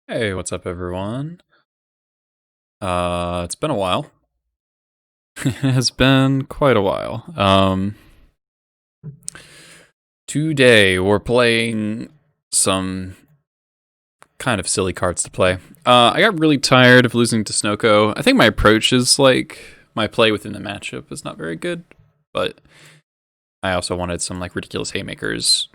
Hey, what's up, everyone? It's been a while. It's been quite a while. Today we're playing some kind of silly cards to play. I got really tired of losing to Snoko. I think my approach is my play within the matchup is not very good, but I also wanted some ridiculous haymakers.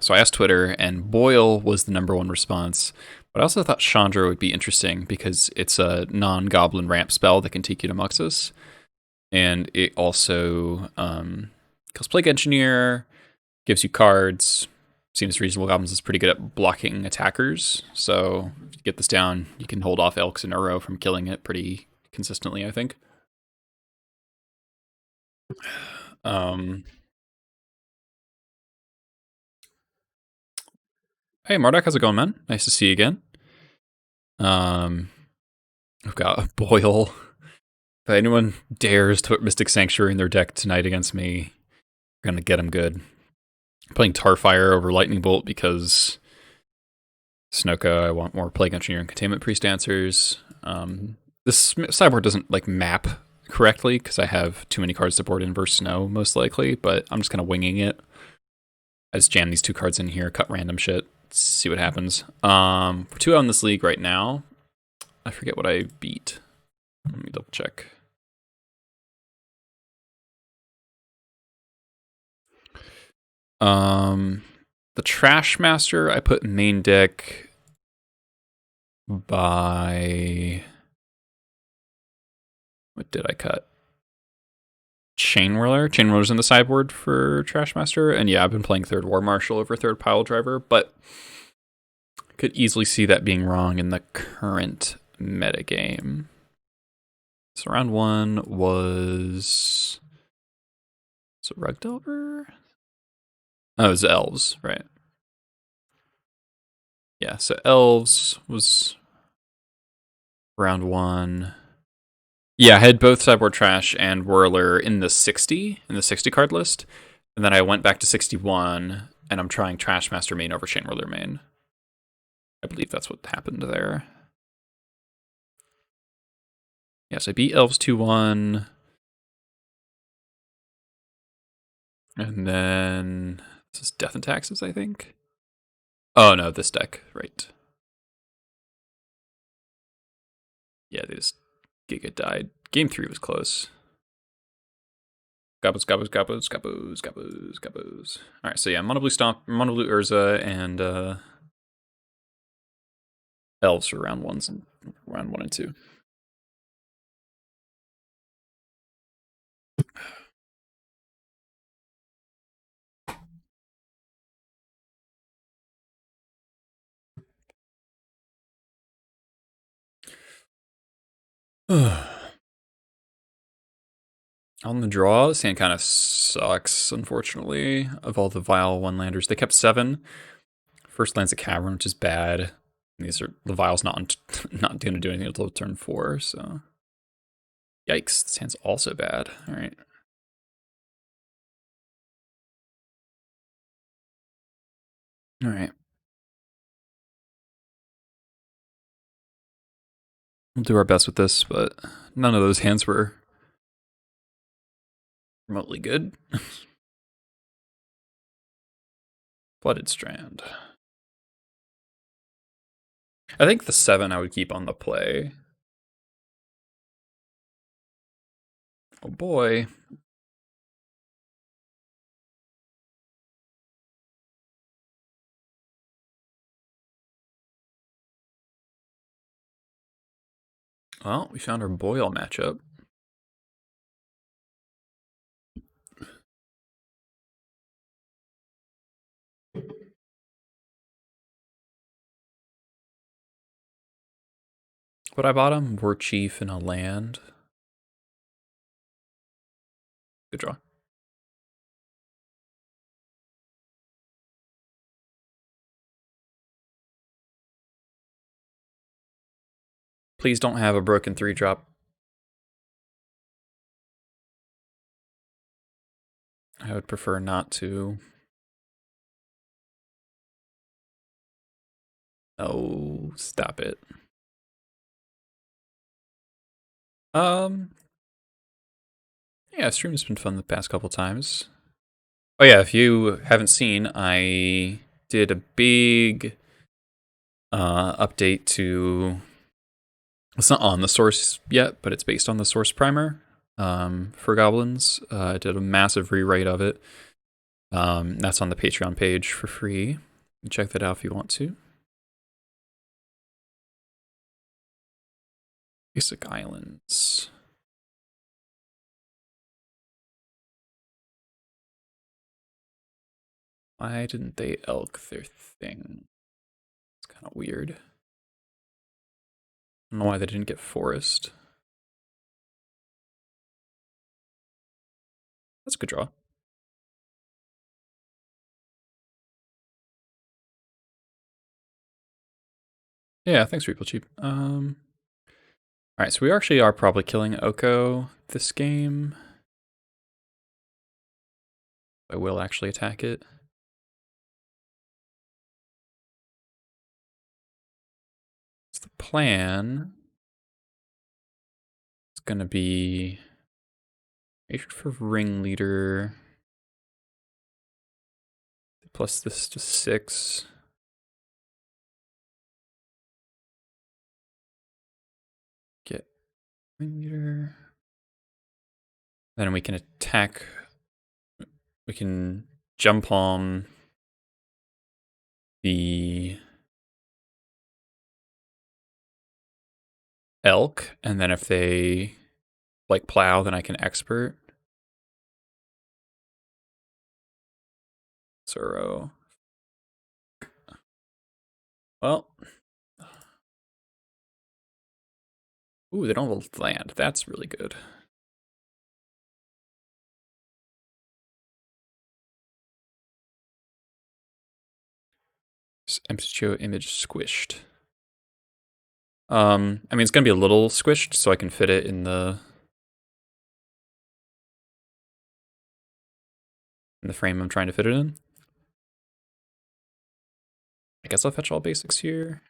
So I asked Twitter, and Boyle was the number one response. But I also thought Chandra would be interesting because it's a non-goblin ramp spell that can take you to Muxus. And it also kills Plague Engineer, gives you cards. Seems reasonable. Goblins is pretty good at blocking attackers, so if you get this down, you can hold off Elks and Uro from killing it pretty consistently, I think. Um, hey, Marduk, how's it going, man? Nice to see you again. I've got a Boyle. If anyone dares to put Mystic Sanctuary in their deck tonight against me, I'm gonna get them good. I'm playing Tarfire over Lightning Bolt because Snoka, I want more Plague Engineer and Containment Priest answers. This sideboard doesn't map correctly because I have too many cards to board in versus Snow, most likely, but I'm just kind of winging it. I just jam these two cards in here, cut random shit, see what happens. We're 2 on this league right now. I forget what I beat. Let me double check. The Trash Master I put main deck by... What did I cut? Chain Whirler. Chain Whirler's in the sideboard for Trashmaster. And yeah, I've been playing third War Marshal over third Pile Driver, but could easily see that being wrong in the current metagame. So round 1 was... Is it Rug Delver? Oh, it was Elves, right. Yeah, so Elves was round 1. Yeah, I had both Sideboard Trash and Whirler in the 60 card list. And then I went back to 61, and I'm trying Trashmaster main over Chain Whirler main. I believe that's what happened there. Yes, I beat Elves 2-1. And then this is Death and Taxes, I think. Oh no, this deck, right. Yeah, they just Giga died. Game 3 was close. Gobos, gobos, gobos, gobos, gobos, gobos. Alright, so yeah, Mono Blue Stomp, Mono Blue Urza, and Elves for round 1 and 2. On the draw, this hand kind of sucks, unfortunately, of all the Vile one-landers. They kept 7. First land's a Cavern, which is bad. These are the Vile's not going to do anything until turn 4, so... Yikes, this hand's also bad. Alright. Alright. We'll do our best with this, but none of those hands were remotely good. Flooded Strand. I think the 7 I would keep on the play. Oh boy. Well, we found our Boyle matchup. What I bought him? War Chief and a land. Good draw. Please don't have a broken 3-drop. I would prefer not to. Oh, stop it. Um, yeah, stream has been fun the past couple times. Oh yeah, if you haven't seen, I did a big update to. It's not on the source yet, but it's based on the source primer for Goblins. I did a massive rewrite of it. That's on the Patreon page for free. Check that out if you want to. Basic Islands. Why didn't they elk their thing? It's kind of weird. I don't know why they didn't get forest. That's a good draw. Yeah, thanks, Repo Cheap. Alright, so we actually are probably killing Oko this game. I will actually attack it. It's the plan. It's gonna be for ringleader. Plus this to 6. Get ringleader. Then we can attack. We can jump on the elk, and then if they like plow, then I can expert. Zoro. Well. Ooh, they don't have land. That's really good. MCO image squished. I mean, it's gonna be a little squished, so I can fit it in the frame I'm trying to fit it in. I guess I'll fetch all basics here.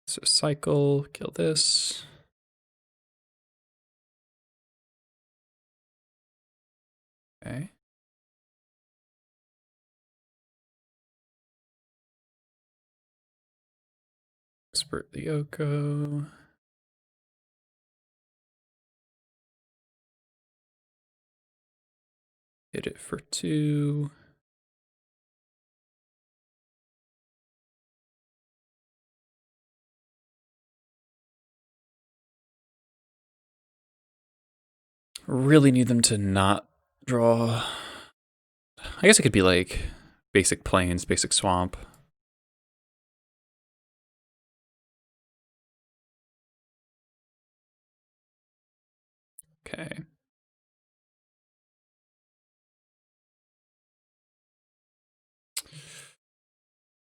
So cycle, kill this. Okay. Expert the Oko. Hit it for 2. Really need them to not draw. I guess it could be like basic plains, basic swamp. Okay.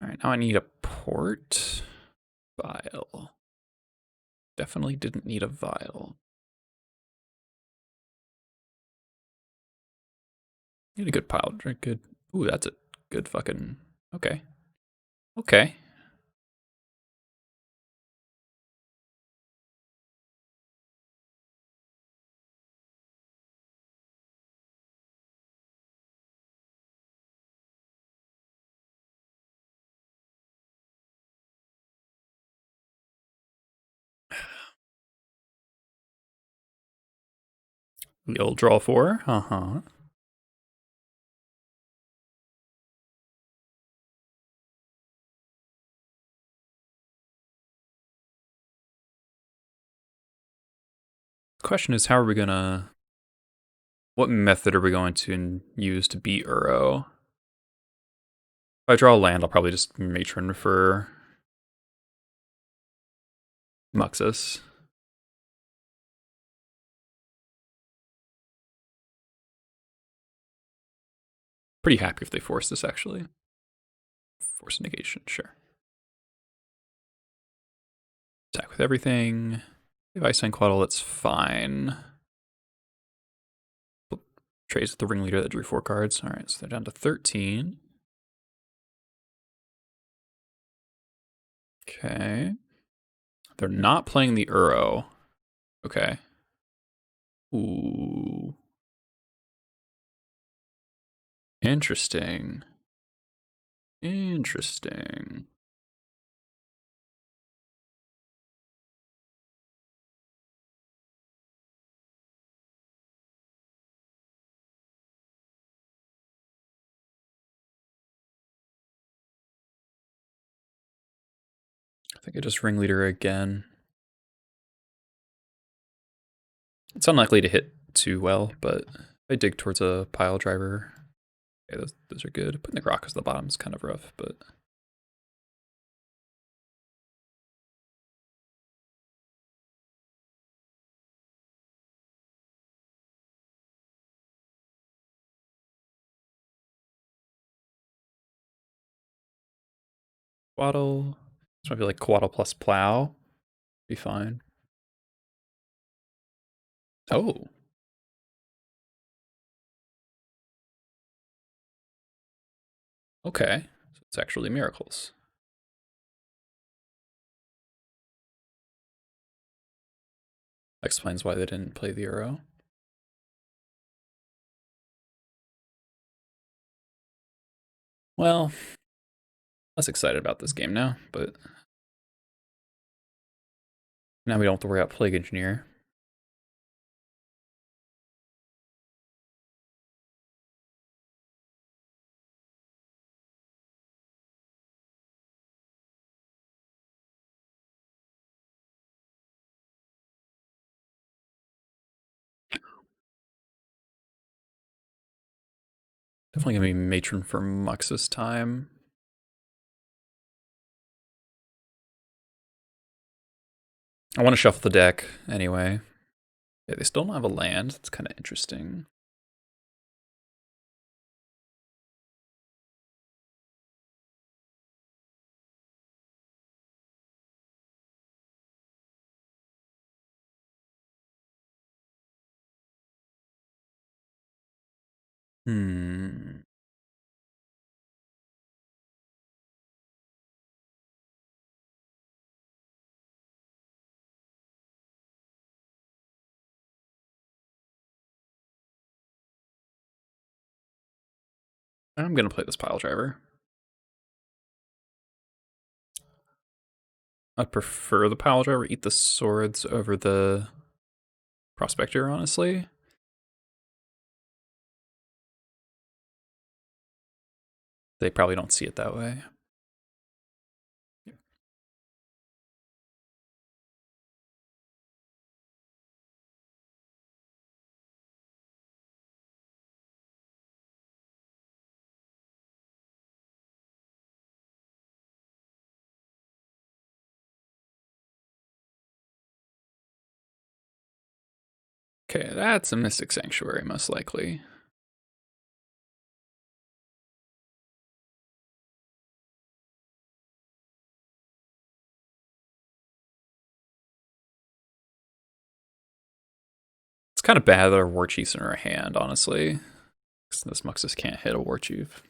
All right, now I need a port vial. Definitely didn't need a vial. Need a good pile. Drink good. Ooh, that's a good fucking. Okay. Okay. The old draw 4. Uh-huh. The question is, how are we gonna... What method are we going to use to beat Uro? If I draw land, I'll probably just matron for Muxus. Pretty happy if they force this, actually. Force negation, sure. Attack with everything. If I send Quaddle, it's fine. trades with the ringleader that drew 4 cards. All right, so they're down to 13. Okay. They're not playing the Uro. Okay. Ooh. Interesting. Interesting. I think I just ringleader again. It's unlikely to hit too well, but if I dig towards a pile driver, okay, those are good. Putting the Grokkas at the bottom is kind of rough, but Quaddle. This might be like Quaddle plus Plow. Be fine. Oh. Okay. So it's actually miracles. Explains why they didn't play the Uro. Well, less excited about this game now, but now we don't have to worry about Plague Engineer. Definitely gonna be Matron for Mux this time. I want to shuffle the deck anyway. Yeah, they still don't have a land. It's kind of interesting. Hmm. I'm gonna play this pile driver. I'd prefer the pile driver eat the swords over the prospector, honestly. They probably don't see it that way. Okay, that's a Mystic Sanctuary, most likely. It's kind of bad that our War Chiefs in our hand, honestly. This Muxus can't hit a War Chief.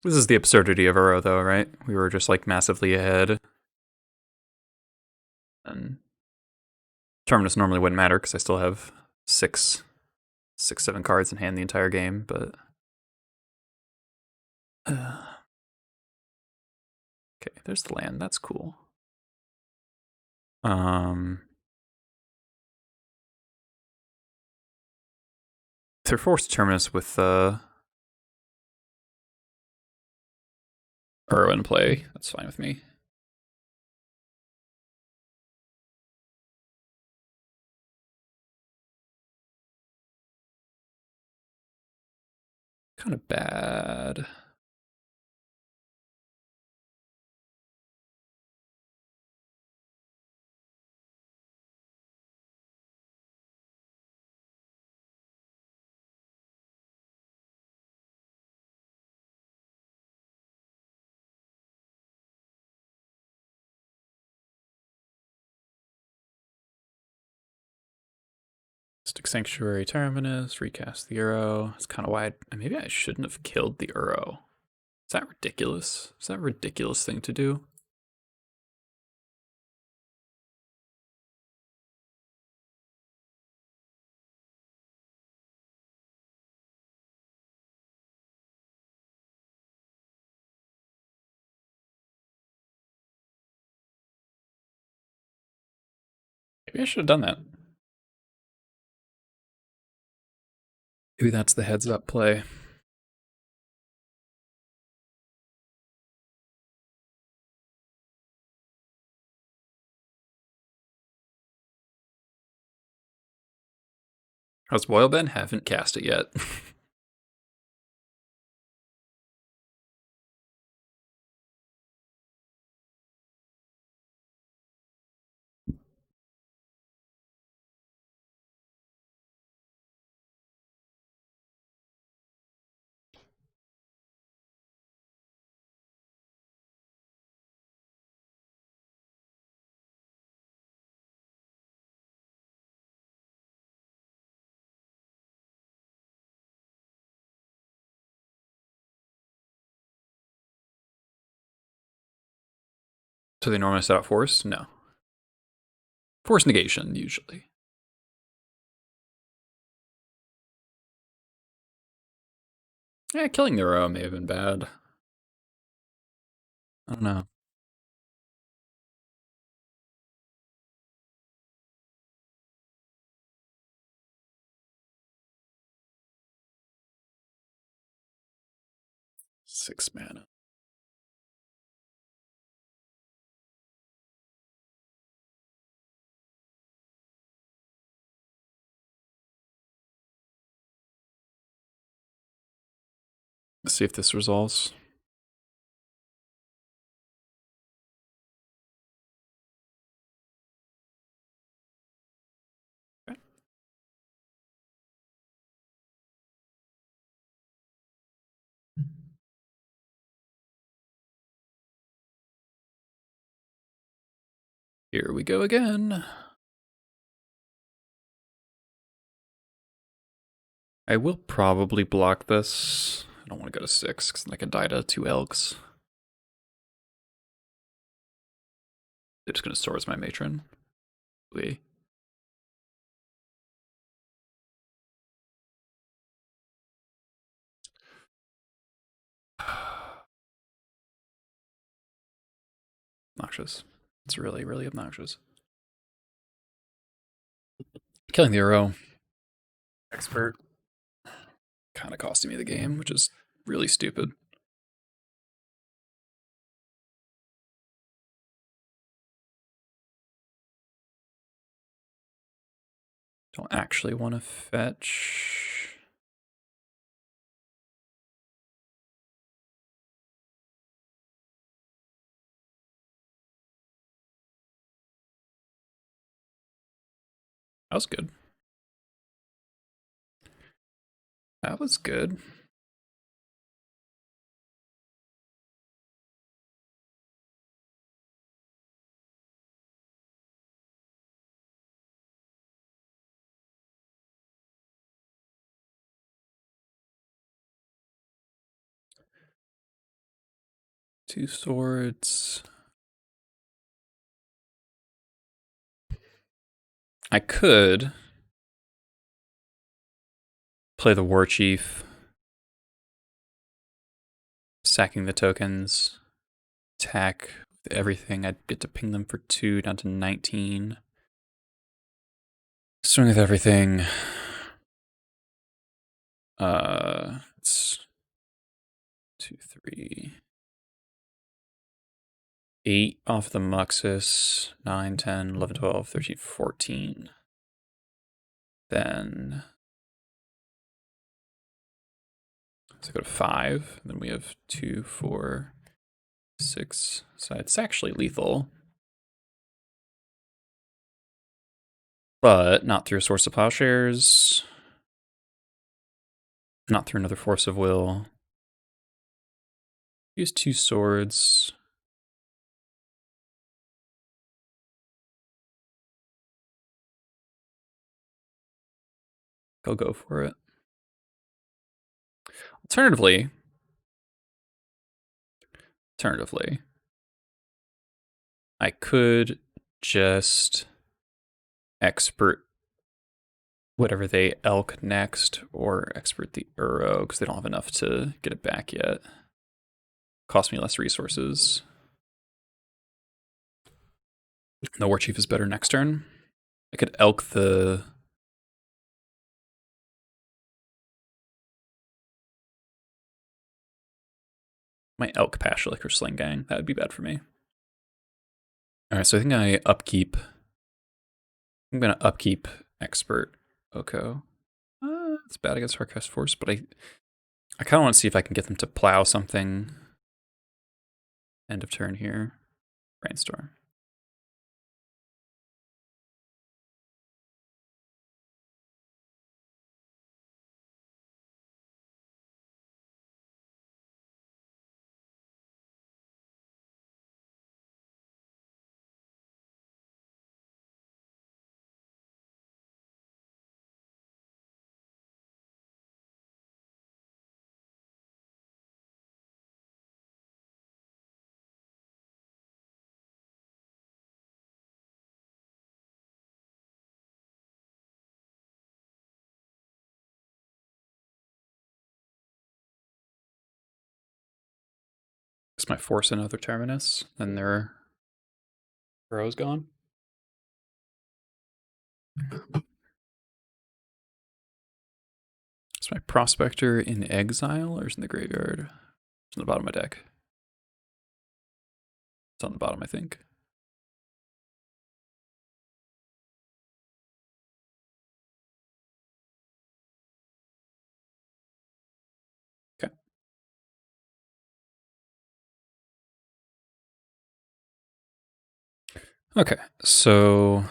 This is the absurdity of Uro, though, right? We were just like massively ahead. And Terminus normally wouldn't matter because I still have 7 cards in hand the entire game, but okay, there's the land. That's cool. They're forced to Terminus with Uro in play. That's fine with me. kind of bad. Mystic Sanctuary Terminus, recast the Uro. That's kind of why maybe I shouldn't have killed the Uro. Is that ridiculous? Is that a ridiculous thing to do? Maybe I should have done that. Maybe that's the heads up play. How's Boilben? Haven't cast it yet. So they normally set out force? No. Force negation, usually. Yeah, killing the Uro may have been bad. I don't know. Six mana. Let's see if this resolves. Okay. Here we go again. I will probably block this. I don't want to go to 6 because I can die to 2 Elks. They're just going to Swords my Matron. We. Obnoxious. It's really, really obnoxious. Killing the Uro. Expert. Kind of costing me the game, which is really stupid. Don't actually want to fetch. That was good. That was good. Two swords. I could play the War Chief, sacking the tokens, attack with everything. I'd get to ping them for 2 down to 19. Swing with everything. It's 2, 3, 8 off the Muxus, 9, 10, 11, 12, 13, 14. Then So go to 5. Then we have 2, 4, 6. So it's actually lethal. But not through a Source of Plowshares. Not through another Force of Will. Use 2 swords. I'll go for it. Alternatively, I could just expert whatever they elk next, or expert the Uro, because they don't have enough to get it back yet. Cost me less resources. The War Chief is better next turn. I could elk the... my elk Pashalik or Sling Gang. That would be bad for me. Alright, so I think I upkeep... I'm going to upkeep Expert Oko. It's bad against Hardcast Force, but I kind of want to see if I can get them to plow something. End of turn here. Brainstorm. Is my force another Terminus? Then their Burrow's gone. Is my Prospector in exile or is it in the graveyard? It's on the bottom of my deck. It's on the bottom, I think. Okay. Okay, so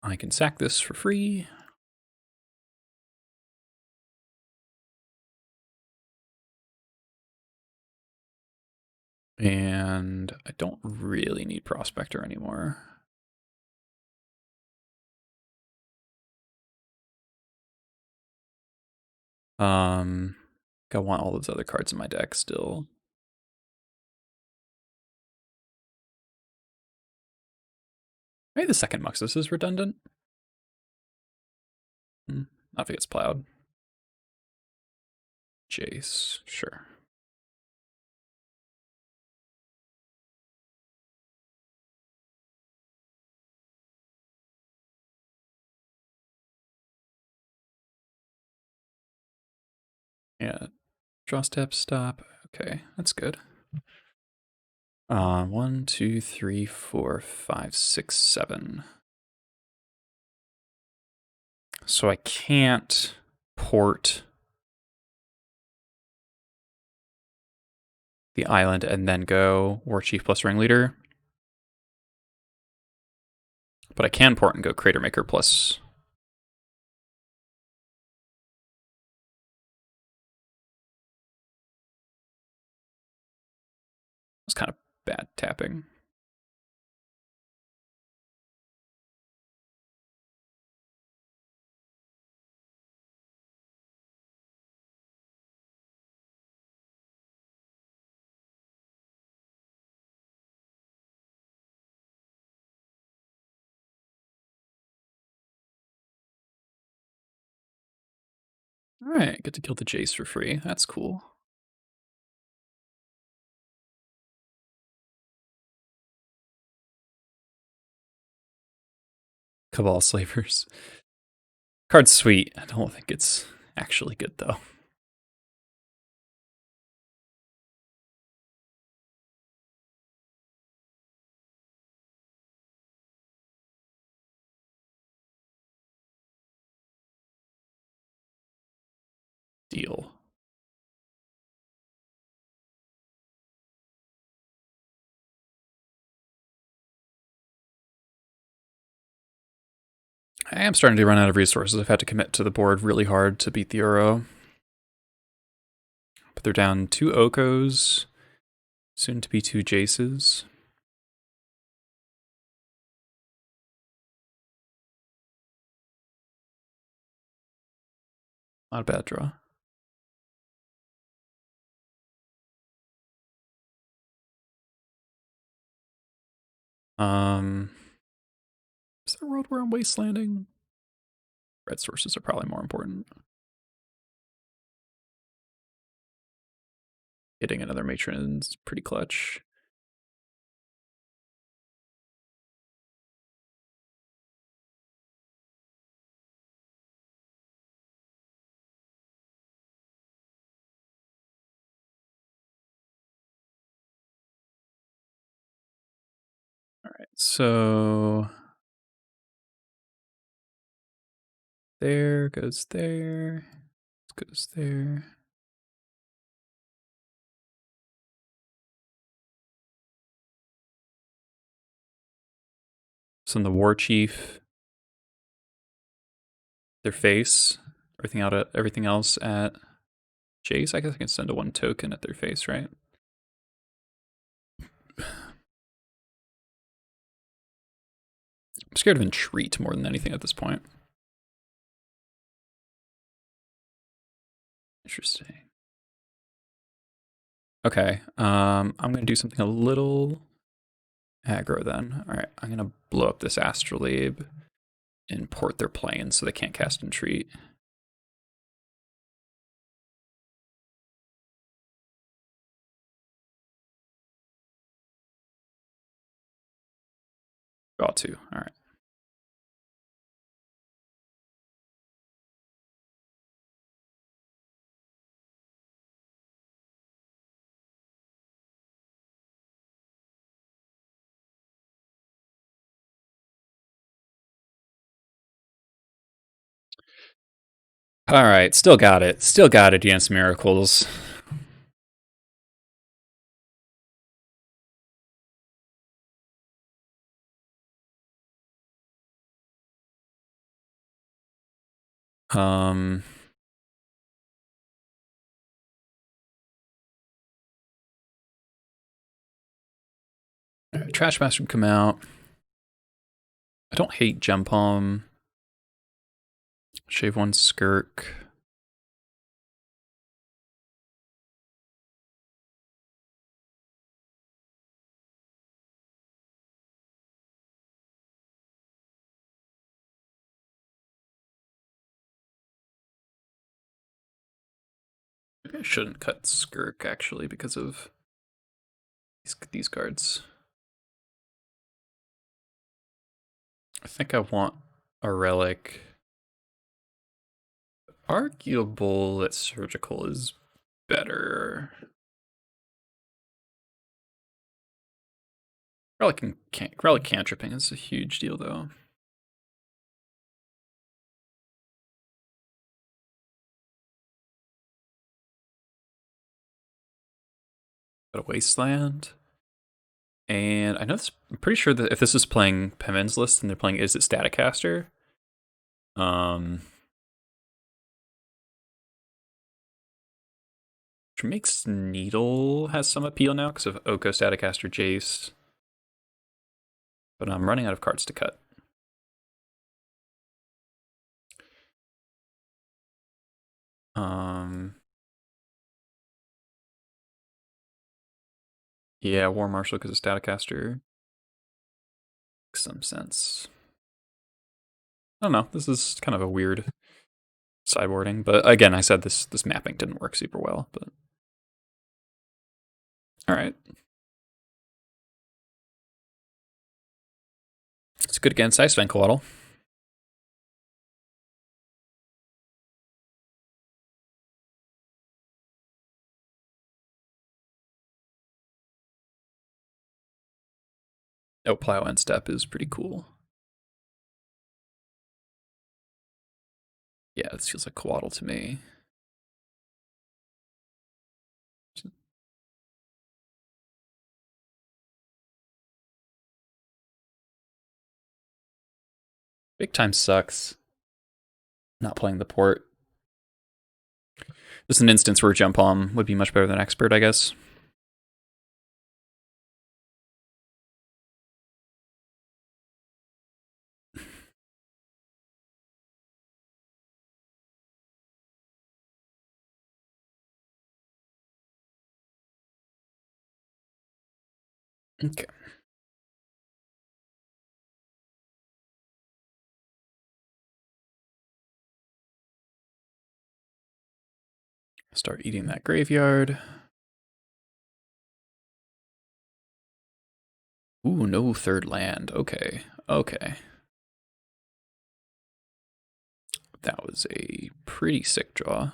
I can sack this for free. And I don't really need Prospector anymore. I want all those other cards in my deck still. Maybe the second Muxus is redundant. Not if it gets plowed. Jace, sure. Yeah, draw step, stop. Okay, that's good. 1, 2, 3, 4, 5, 6, 7. So I can't port the island and then go War Chief plus Ringleader. But I can port and go Crater Maker plus. It's kind of bad tapping. All right, get to kill the Jace for free. That's cool. Cabal Slavers. Card's sweet. I don't think it's actually good, though. Deal. I am starting to run out of resources. I've had to commit to the board really hard to beat the Uro. But they're down 2 Okos, soon to be 2 Jaces. Not a bad draw. Is there a world where I'm wastelanding? Red sources are probably more important. Hitting another matron is pretty clutch. All right, so there goes there, goes there. Send the war chief their face, everything else at Jace. I guess I can send a 1 token at their face, right? I'm scared of entreat more than anything at this point. Interesting. Okay, I'm gonna do something a little aggro then. All right, I'm gonna blow up this Astrolabe and port their planes so they can't cast entreat. Got to. All right. All right, still got it. Still got it against miracles. Um, Trash Master can come out. I don't hate Gem Palm. Shave 1 Skirk. Maybe I shouldn't cut Skirk actually because of these cards. I think I want a relic. Arguable that surgical is better. Relic cantripping is a huge deal though. Got a wasteland. And I know this, I'm pretty sure that if this is playing Pimen's list and they're playing Is It Staticaster? Which makes Needle has some appeal now because of Oko, Staticaster, Jace. But I'm running out of cards to cut. Yeah, War Marshal because of Staticaster. Makes some sense. I don't know. This is kind of a weird sideboarding, but again, I said this mapping didn't work super well. But all right, it's good against Ice Vencoatl. Oh, Plow and Step is pretty cool. Yeah, this feels like Coatl to me. Big time sucks. Not playing the port. Just an instance where jump on would be much better than expert, I guess. Okay. Start eating that graveyard. Ooh, no third land. Okay. Okay. That was a pretty sick draw.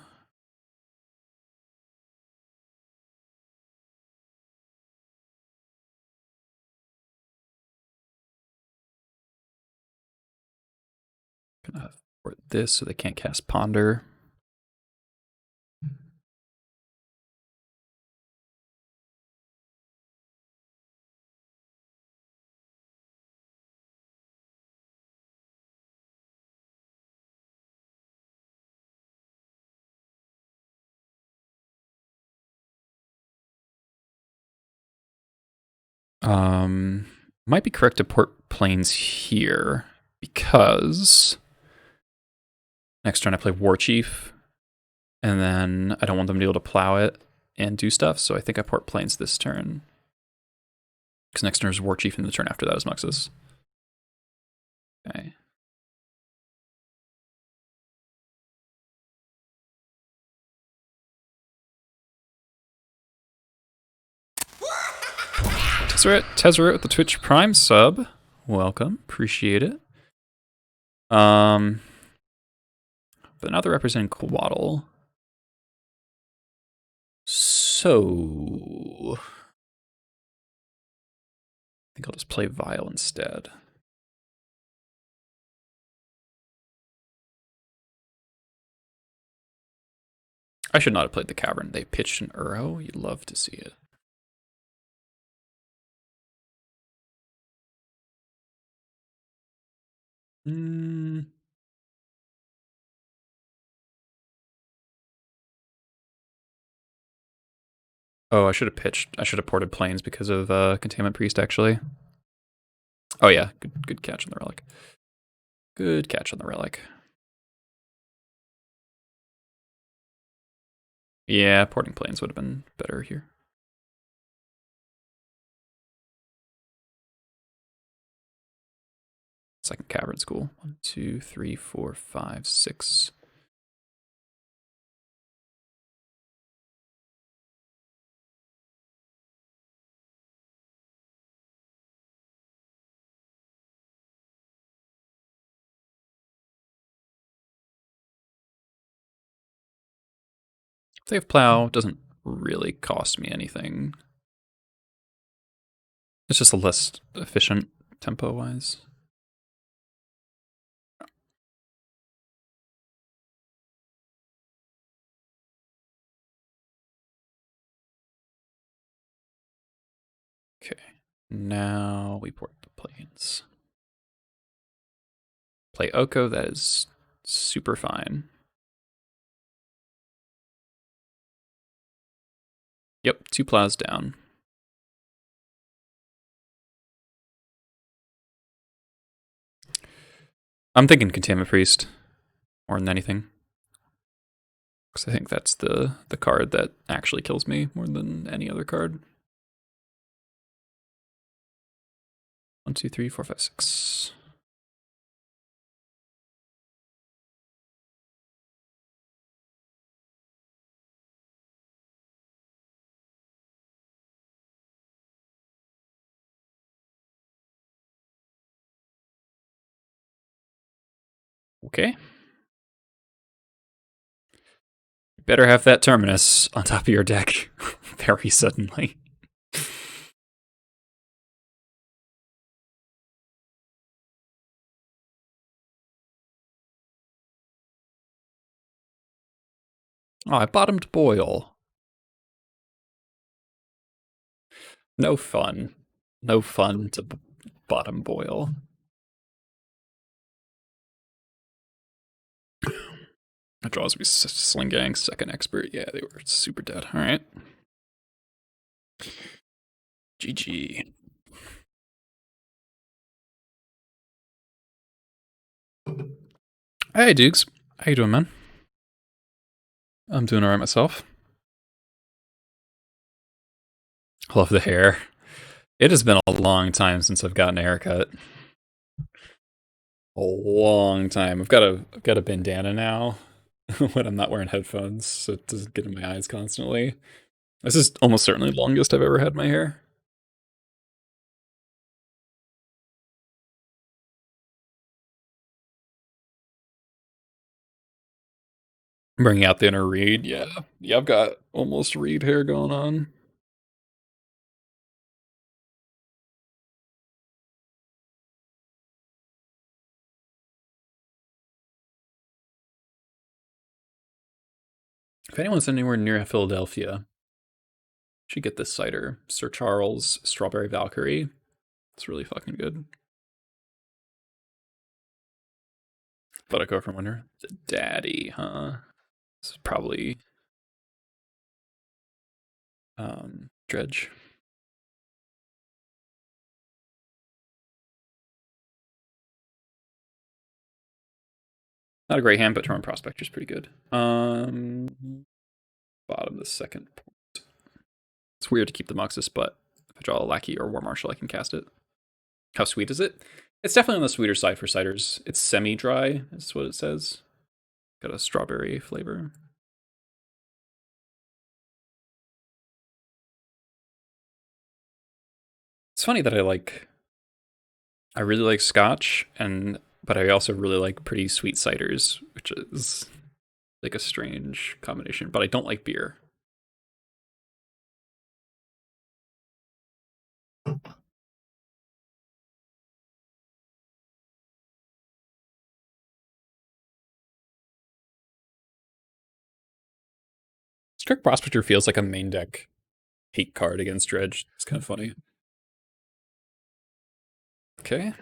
Gonna port this so they can't cast Ponder. Might be correct to port planes here because next turn I play War Chief, and then I don't want them to be able to plow it and do stuff, so I think I port planes this turn. Because next turn is War Chief, and the turn after that is Muxus. Okay. Tezzeret with the Twitch Prime sub. Welcome. Appreciate it. But now they're representing Quaddle. So I think I'll just play Vile instead. I should not have played the Cavern. They pitched an Uro. You'd love to see it. Oh, I should have pitched. I should have ported planes because of Containment Priest, actually. Oh, yeah. Good catch on the Relic. Good catch on the Relic. Yeah, porting planes would have been better here. Second Cavern's cool. 1, 2, 3, 4, 5, 6. If they have Plow, doesn't really cost me anything. It's just a less efficient tempo-wise. Okay, now we port the planes. Play Oko, that is super fine. Yep, 2 plows down. I'm thinking Containment Priest more than anything. Because I think that's the card that actually kills me more than any other card. 1, 2, 3, 4, 5, 6. Okay. You better have that Terminus on top of your deck very suddenly. Oh, I bottomed Boil. No fun. No fun to bottom Boil. My draws be Sling Gang, second expert. Yeah, they were super dead. All right. GG. Hey, Dukes. How you doing, man? I'm doing all right myself. Love the hair. It has been a long time since I've gotten a haircut. A long time. I've got a bandana now when I'm not wearing headphones, so it doesn't get in my eyes constantly. This is almost certainly the longest I've ever had my hair. Bringing out the inner Reed, yeah. Yeah, I've got almost Reed hair going on. If anyone's anywhere near Philadelphia, should get this cider. Sir Charles Strawberry Valkyrie. It's really fucking good. But I go from winter. The daddy, huh? This is probably Dredge. Not a great hand, but Torrent Prospector's pretty good. Bottom the second point. It's weird to keep the Muxus, but if I draw a Lackey or War Marshal, I can cast it. How sweet is it? It's definitely on the sweeter side for ciders. It's semi-dry, is what it says. Got a strawberry flavor. It's funny that I really like Scotch, but I also really like pretty sweet ciders, which is like a strange combination. But I don't like beer. Strict Prospector feels like a main deck hate card against Dredge. It's kind of funny. Okay.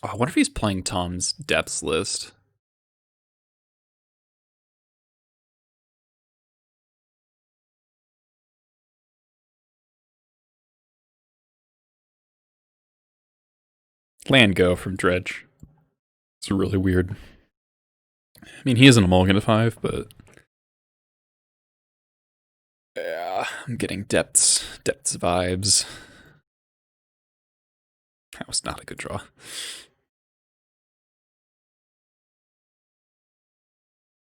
Oh, I wonder if he's playing Tom's depths list. Land go from Dredge. It's really weird. I mean, he isn't a mulligan to 5, but yeah, I'm getting depths vibes. That was not a good draw.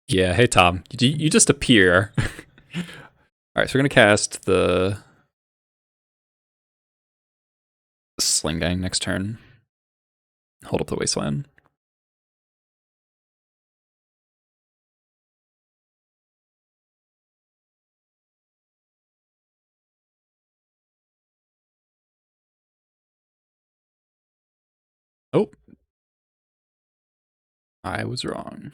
Yeah, hey Tom, you just appear. All right, so we're gonna cast the Sling Gang next turn. Hold up the Wasteland. Oh, I was wrong.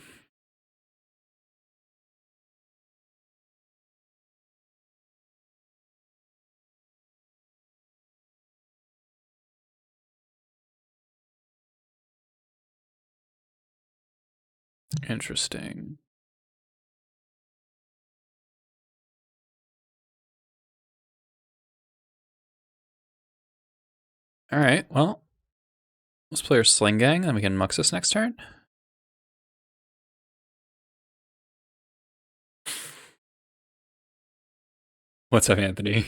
Interesting. All right, well, let's play our Sling Gang, then we can Muxus next turn. What's up, Anthony?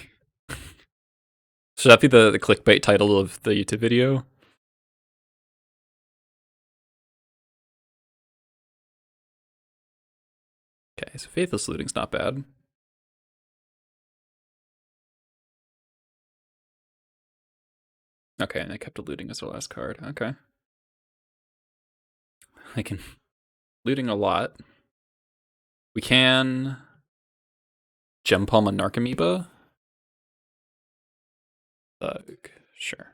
Should that be the clickbait title of the YouTube video? Okay, so Faithless Looting's not bad. Okay, and I kept a looting as the last card. Okay. I can looting a lot. We can Gem Palm a Narcomoeba. Sure.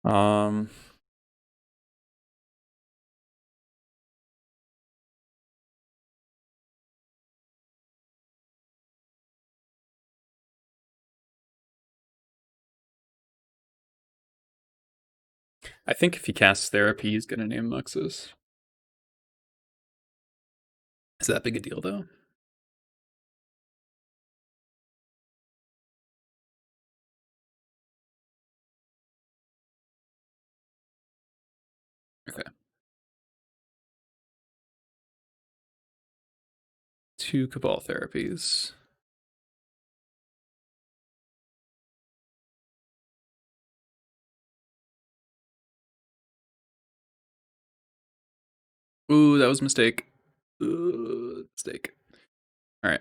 Um, I think if he casts Therapy, he's gonna name Muxus. Is that big a deal, though? Okay. 2 Cabal Therapies. Ooh, that was a mistake. Mistake. All right.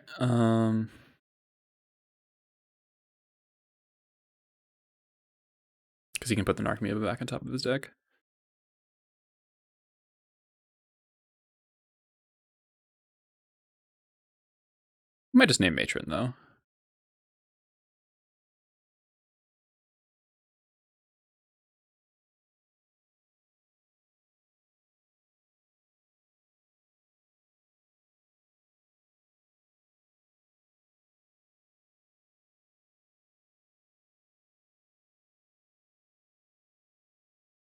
Because he can put the Narcomoeba back on top of his deck. Might just name Matron though.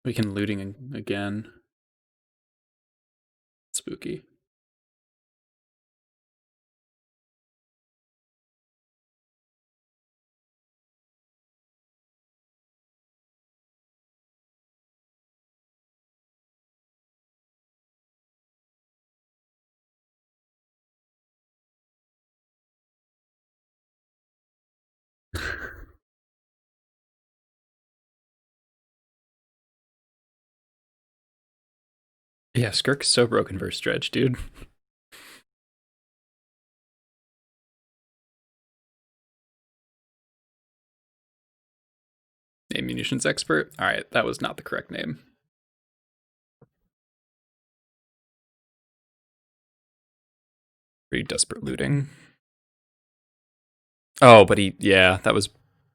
We can looting again. Spooky. Yeah, Skirk's so broken versus Dredge, dude. Name Munitions Expert. All right, that was not the correct name. Pretty desperate looting. Oh, but yeah, that was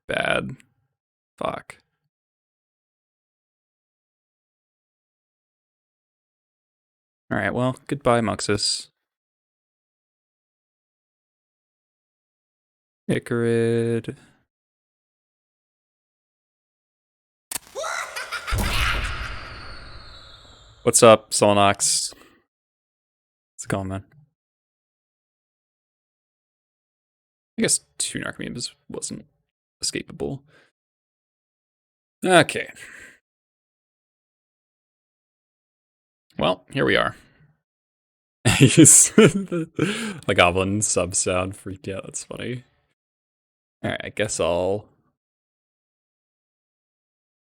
bad. Fuck. All right, well, goodbye, Muxus. Icarid. What's up, Solnox? What's it going, man? I guess 2 Narcomoebas wasn't escapable. Okay. Well, here we are. The goblin sub sound freaked out. That's funny. All right, I guess I'll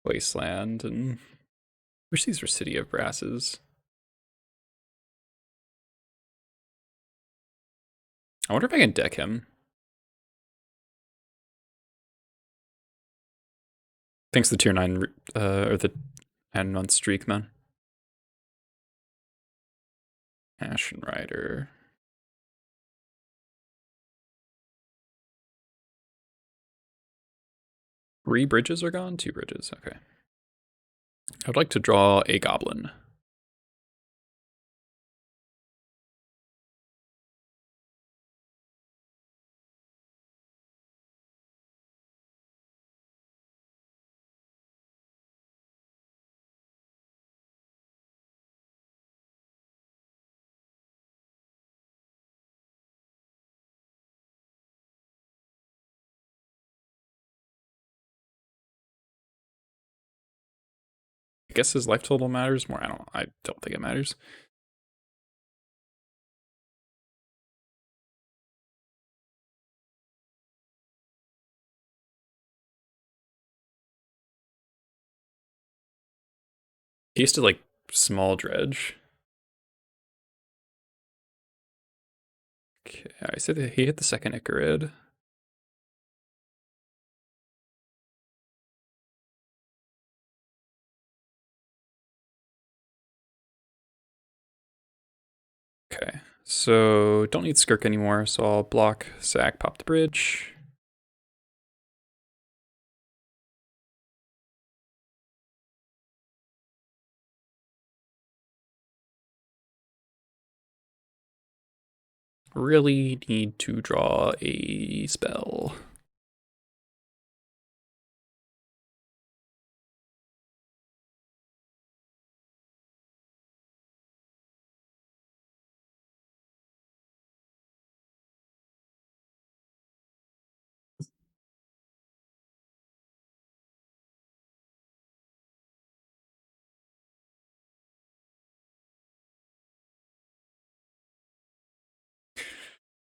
Wasteland and wish these were City of Brasses. I wonder if I can deck him. Thanks to the tier 9 or the 10-month streak, man. Ashen Rider. 3 bridges are gone? 2 bridges, okay. I would like to draw a goblin. I guess his life total matters more. I don't think it matters. He used to like small dredge. Okay, I said that he hit the second Icarid. Okay, so don't need Skirk anymore, so I'll block, sack, pop the bridge. Really need to draw a spell.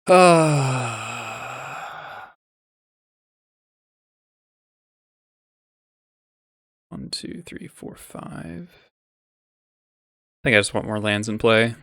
One, two, three, four, five. I think I just want more lands in play.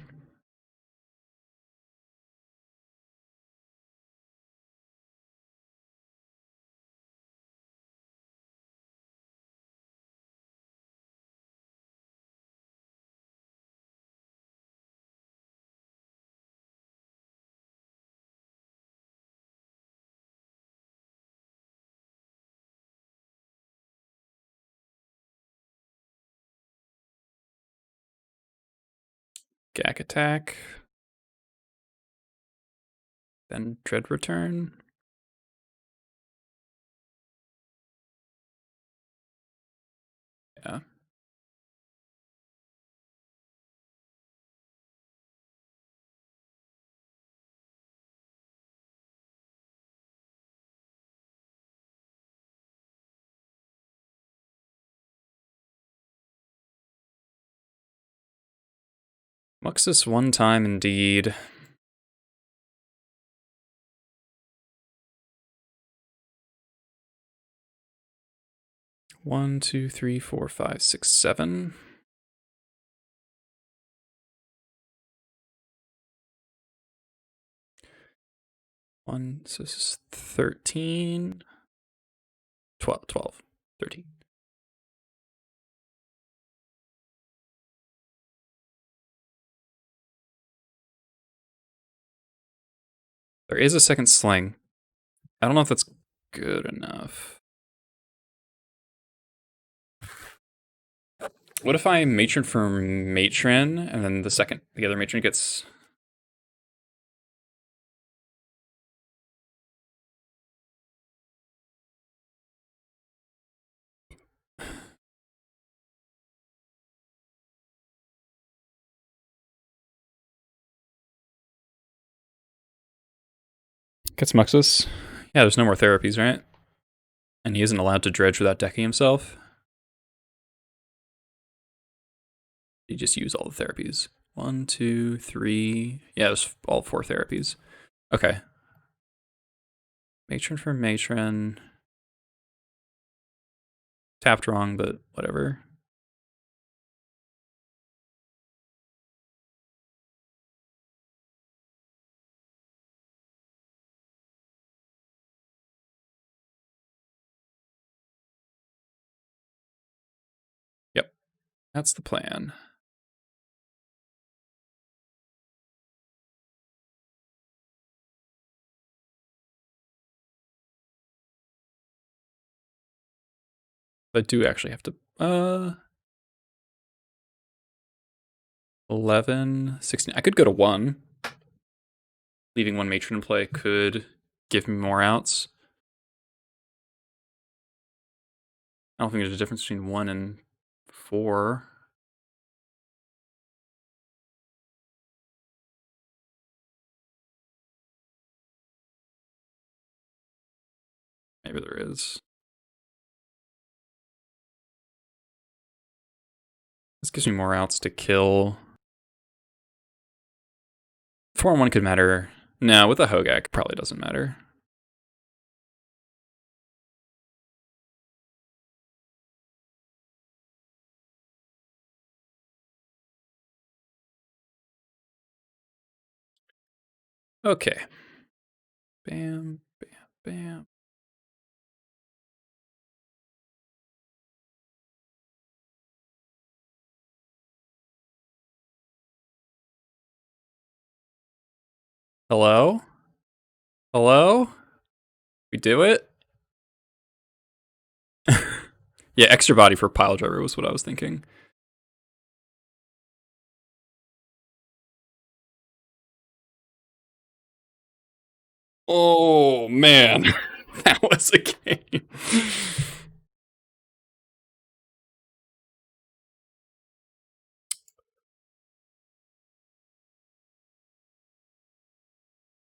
Gak attack. Then Dread return. Yeah. Muxus one time indeed. One, two, three, four, five, six, seven. One, so this is 13. 12, 13. There is a second sling. I don't know if that's good enough. What if I matron for matron, and then the other matron gets... Gets Muxus? Yeah, there's no more therapies, right? And he isn't allowed to dredge without decking himself. You just use all the therapies. 1, 2, 3. Yeah, there's all 4 therapies. Okay. Matron for matron. Tapped wrong, but whatever. Yep. That's the plan. I do actually have to 11, 16. I could go to 1. Leaving 1 matron in play could give me more outs. I don't think there's a difference between 1 and 4. Maybe there is. This gives me more outs to kill. 4 and 1 could matter. No, with a Hogak, it probably doesn't matter. Okay. Bam, bam, bam. Hello? Hello? We do it? Yeah, extra body for pile driver was what I was thinking. Oh, man. That was a game.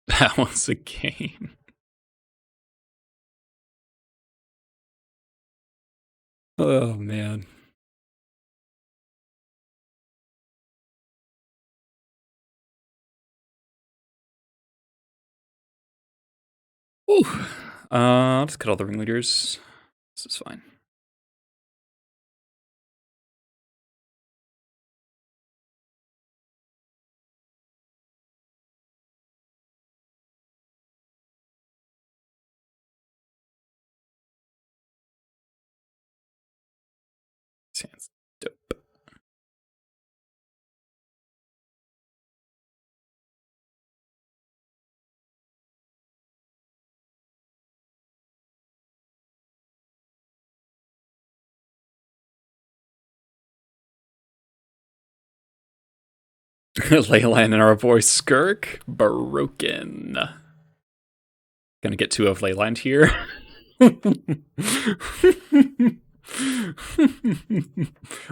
That was a game. Oh, man. Ooh. I'll just cut all the ringleaders. This is fine. Sounds dope. Leyland and our boy Skirk, broken. Gonna get 2 of Leyland here.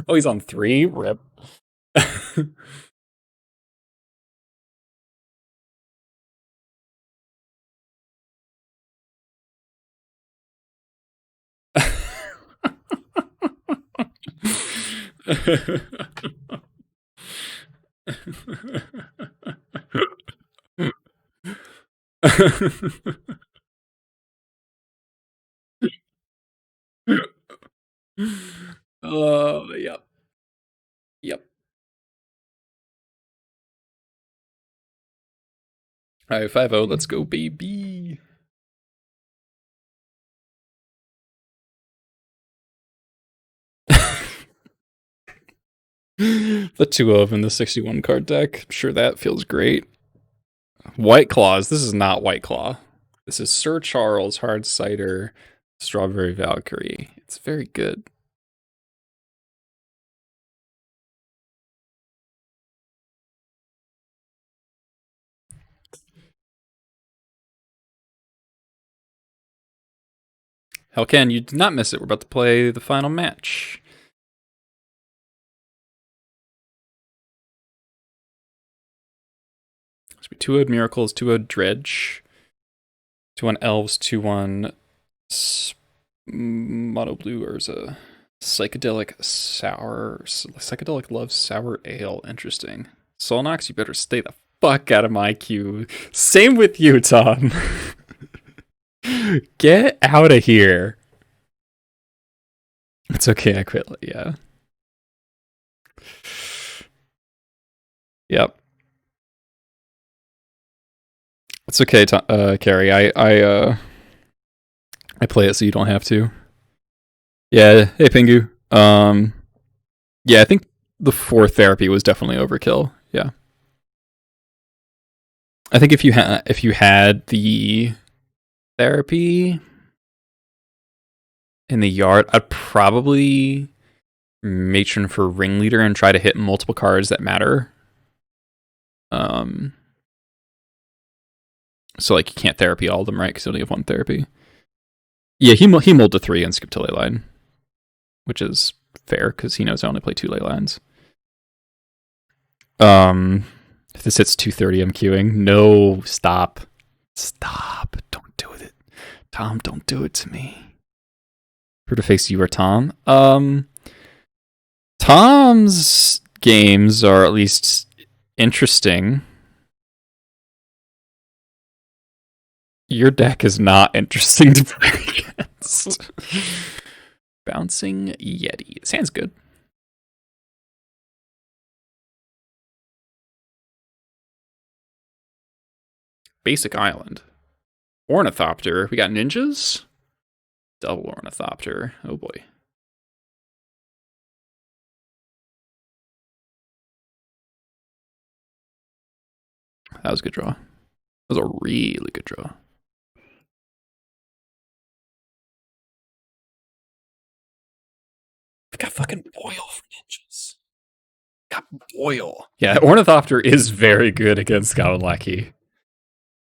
Oh, he's on 3? Rip. Yep. Yep. All right, 5-0, let's go, baby. The 2 of in the 61 card deck. I'm sure that feels great. White Claws. This is not White Claw. This is Sir Charles Hard Cider Strawberry Valkyrie. It's very good. Hellcan, you did not miss it. We're about to play the final match. It's 2-0 Miracles, 2-0 Dredge, 2-1 Elves, 2-1 Mono Blue Urza. Psychedelic Love Sour Ale. Interesting. Solnox, you better stay the fuck out of my queue. Same with you, Tom. Get out of here. It's okay, I quit. Yeah. Yep. It's okay, Carrie. I play it so you don't have to. Yeah. Hey, Pingu. Yeah, I think the 4 therapy was definitely overkill. Yeah. I think if you had the therapy in the yard, I'd probably matron for ringleader and try to hit multiple cards that matter. So like you can't therapy all of them, right? Because you only have 1 therapy. Yeah, he mulled to 3 and skipped to ley line, which is fair because he knows I only play 2 ley lines. If this hits 230, I'm queuing. No, stop. Don't do it. Tom, don't do it to me. Who to face you or Tom? Tom's games are at least interesting. Your deck is not interesting to play against. Bouncing Yeti. This hand's good. Basic Island. Ornithopter. We got ninjas? Double Ornithopter. Oh boy. That was a good draw. That was a really good draw. We got fucking Boil for ninjas. Got Boil. Yeah, Ornithopter is very good against Goblin Lackey.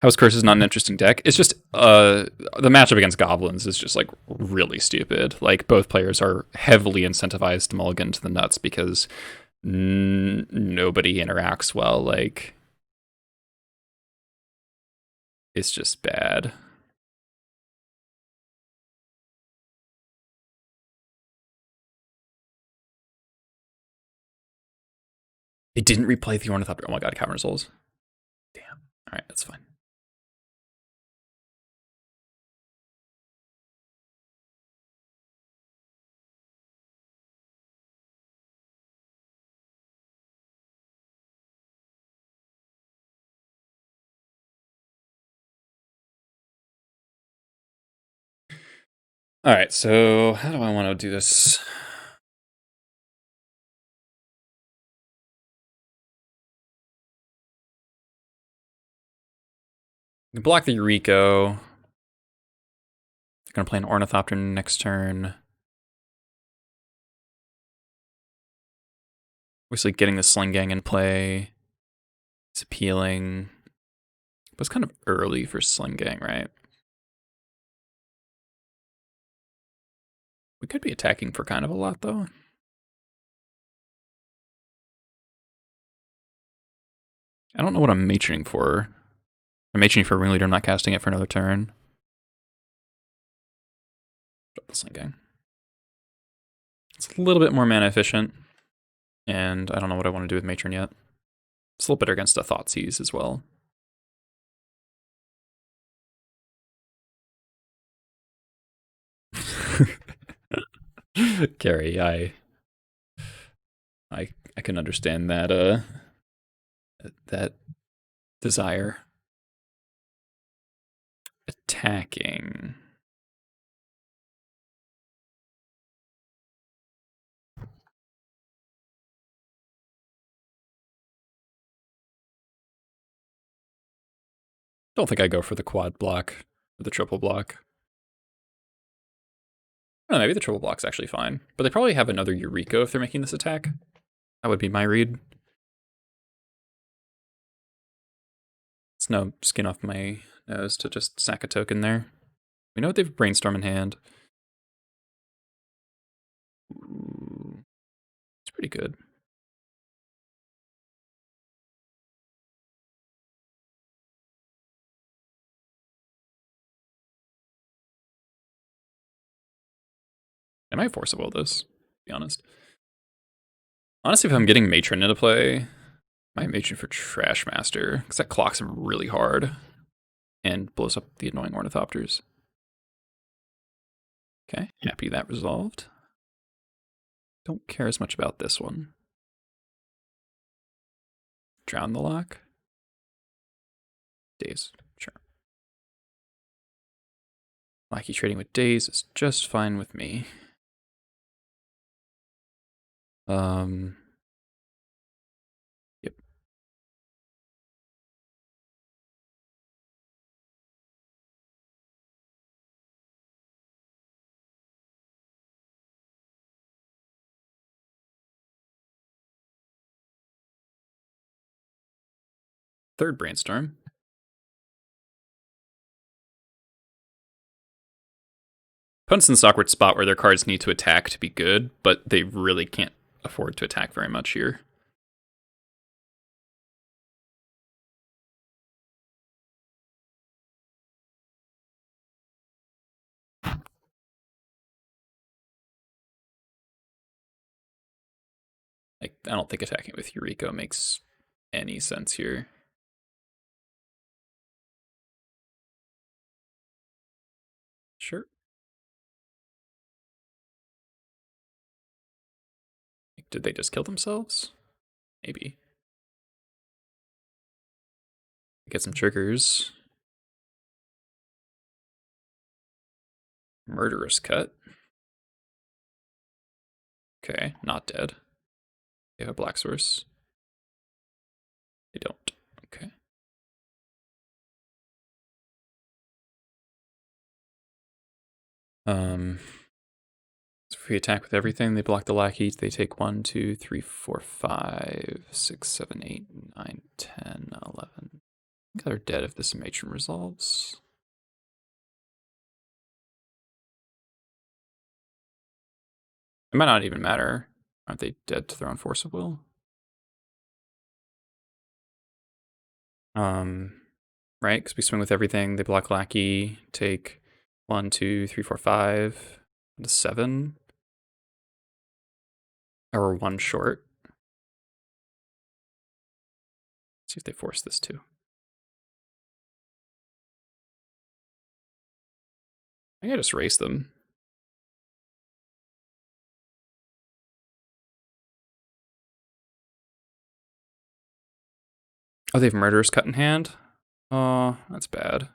House Curse is not an interesting deck. It's just the matchup against Goblins is just like really stupid. Like both players are heavily incentivized to mulligan to the nuts because nobody interacts well. Like it's just bad. They didn't replay the Ornithopter. Oh my god, Cavern Souls. Damn. All right, that's fine. Alright, so how do I want to do this? Block the Eureka. Gonna play an Ornithopter next turn. Obviously, getting the Sling Gang in play is appealing. But it's kind of early for Sling Gang, right? We could be attacking for kind of a lot, though. I don't know what I'm matrining for. I'm matrining for Ringleader. I'm not casting it for another turn. Drop the Sling Gang. It's a little bit more mana efficient. And I don't know what I want to do with Matron yet. It's a little better against a Thoughtseize as well. Gary, I can understand that that desire. Attacking. Don't think I go for the quad block or the triple block. I don't know, maybe the triple block's actually fine. But they probably have another Eureka if they're making this attack. That would be my read. It's no skin off my nose to just sack a token there. We know they have Brainstorm in hand. Ooh, it's pretty good. I might force a will this, to be honest. Honestly, if I'm getting Matron into play, I might Matron for Trash Master, because that clocks him really hard and blows up the annoying Ornithopters. Okay, happy that resolved. Don't care as much about this one. Drown the lock. Daze, sure. Lackey trading with Daze is just fine with me. Yep. Third Brainstorm. Opponent's in this awkward spot where their cards need to attack to be good, but they really can't afford to attack very much here. Like, I don't think attacking with Eureka makes any sense here. Sure. Did they just kill themselves? Maybe. Get some triggers. Murderous Cut. Okay, not dead. They have a black source. They don't. Okay. So if we attack with everything, they block the lackey. They take 1, 2, 3, 4, 5, 6, 7, 8, 9, 10, 11. I think they're dead if this matron resolves. It might not even matter. Aren't they dead to their own force of will? Right? Because we swing with everything. They block lackey. Take 1, 2, 3, 4, 5, 7. Or 1 short. Let's see if they force this too. I think I just race them. Oh, they have Murderous Cut in hand? Oh, that's bad.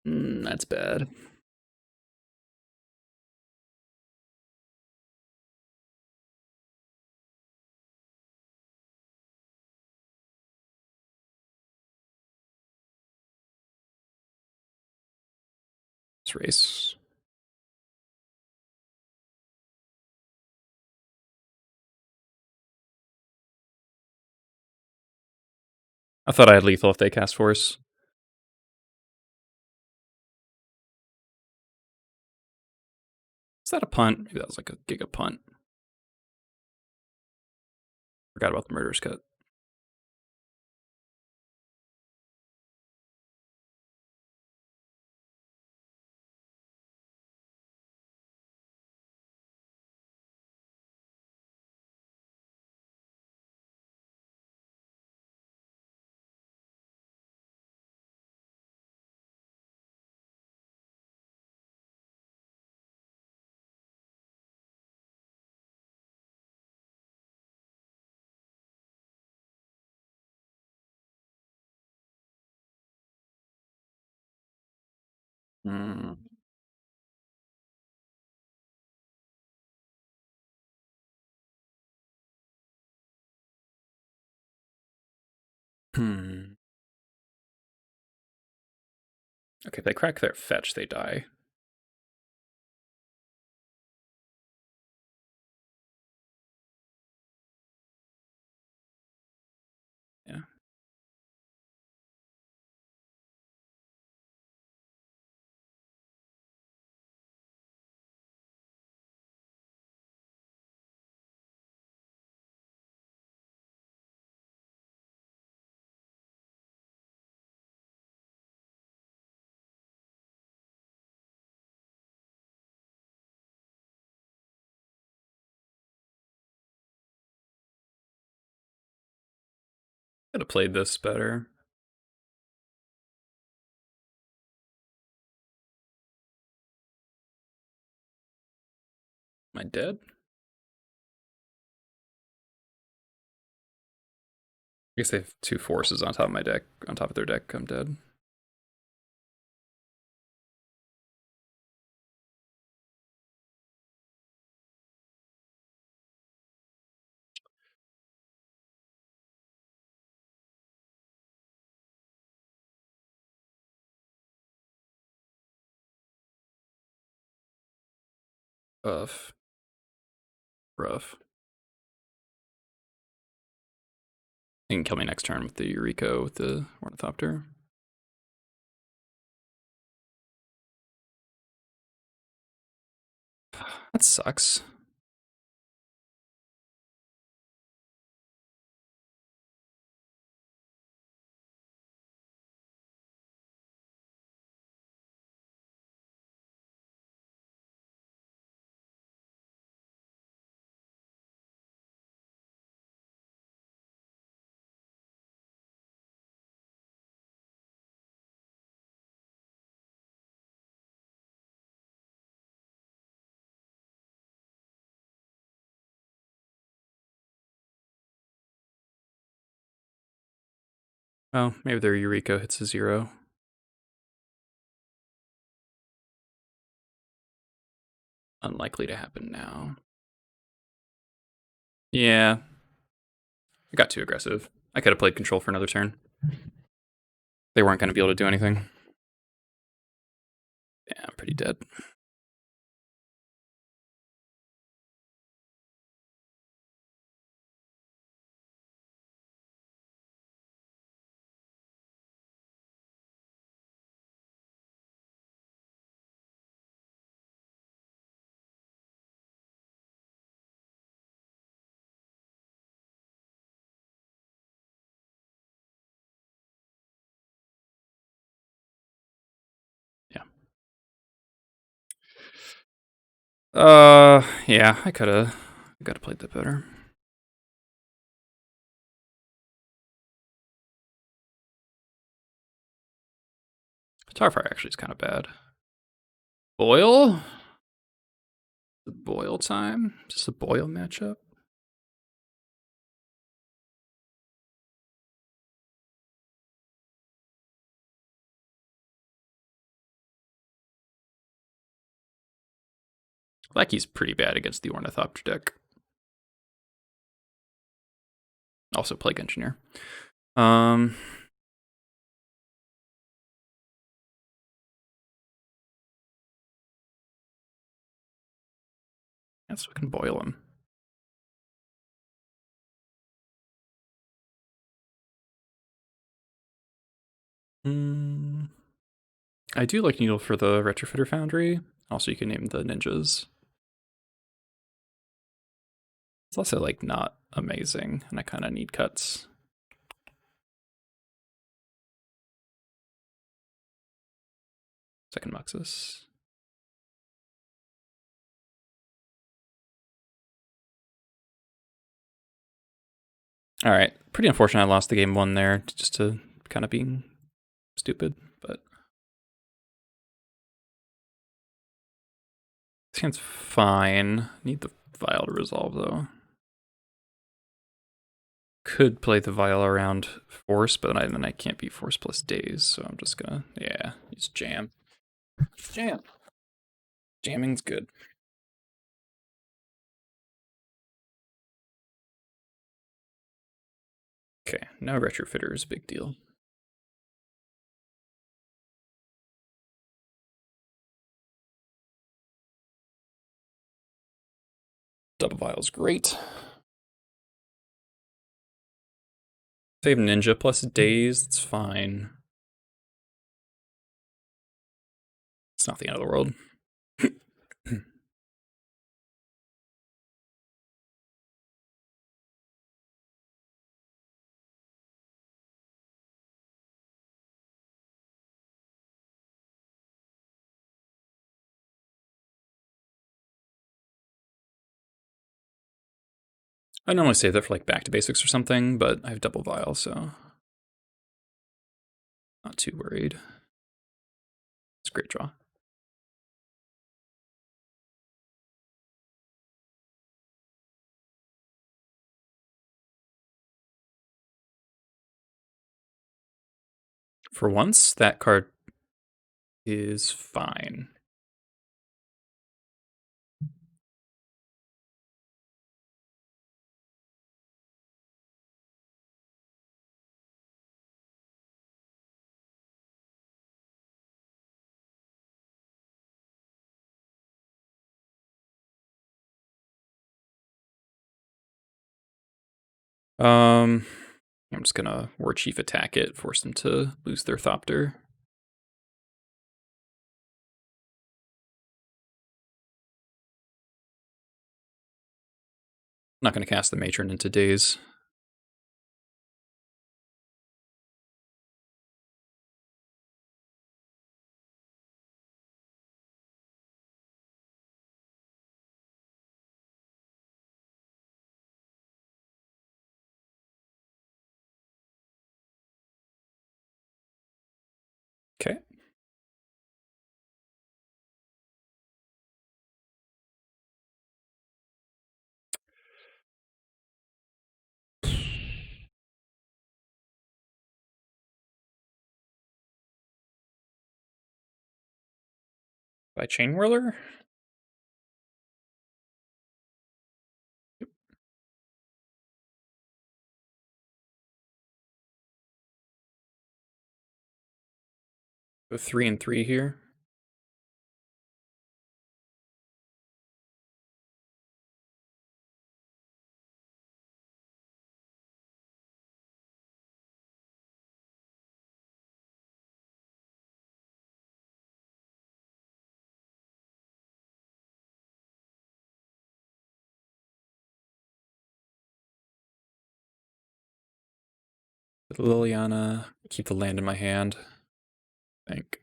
That's bad. Let's race. I thought I had lethal if they cast force. Is that a punt? Maybe that was like a giga punt. Forgot about the murderous cut. Hmm. Hmm. Okay, if they crack their fetch, they die. Yeah. Could have played this better. Am I dead? I guess they have two forces on top of my deck. On top of their deck, I'm dead. Rough. Rough. You can kill me next turn with the Eureka with the Ornithopter. That sucks. Oh, maybe their Eureka hits a 0. Unlikely to happen now. Yeah. I got too aggressive. I could have played control for another turn. They weren't going to be able to do anything. Yeah, I'm pretty dead. Yeah. Yeah, I could have played that better. Starfire actually is kind of bad. Boil? The boil time? Is this a boil matchup? Blackie's pretty bad against the Ornithopter deck. Also Plague Engineer. Yes, we can boil him. I do like Needle for the Retrofitter Foundry. Also, you can name the ninjas. It's also like not amazing, and I kind of need cuts. Second Muxus. All right, pretty unfortunate I lost the game 1 there, just to kind of being stupid, but this hand's fine. Need the Vial to resolve though. Could play the Vial around Force, but then I can't beat Force plus Daze, so I'm just gonna, yeah, use Jam. Jam. Jamming's good. Okay, no Retrofitters, big deal. Double Vial's great. Save Ninja plus Daze, it's fine. It's not the end of the world. I normally save that for like back to basics or something, but I have double Vial, so not too worried. It's a great draw. For once, that card is fine. I'm just gonna War Chief attack it, force them to lose their Thopter. Not gonna cast the Matron into Daze. Okay. By Chain Whirler? Go 3 and 3 here. With Liliana, keep the land in my hand. I think.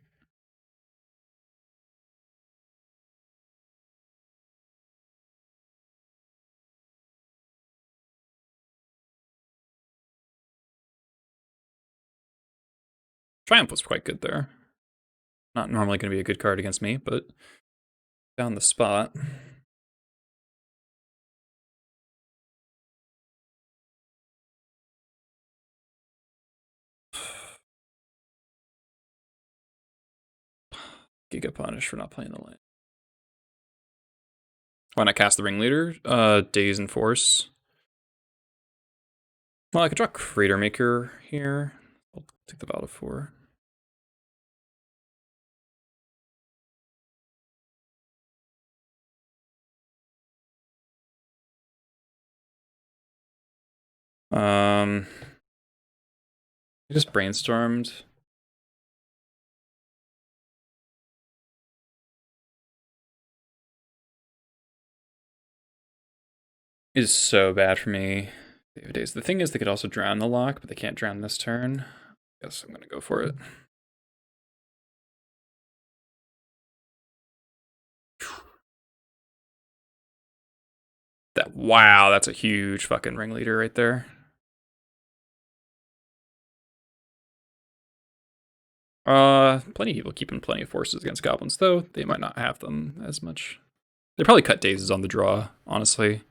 Triumph was quite good there. Not normally going to be a good card against me, but found the spot. Giga Punish for not playing the land. When I cast the Ringleader, Daze and Force. Well, I could draw Crater Maker here. I'll take the Battle of 4. I just brainstormed. It is so bad for me. Days. The thing is, they could also drown the lock, but they can't drown this turn. Guess I'm gonna go for it. Wow, that's a huge fucking Ringleader right there. Plenty of people keeping plenty of forces against goblins, though they might not have them as much. They probably cut dazes on the draw, honestly.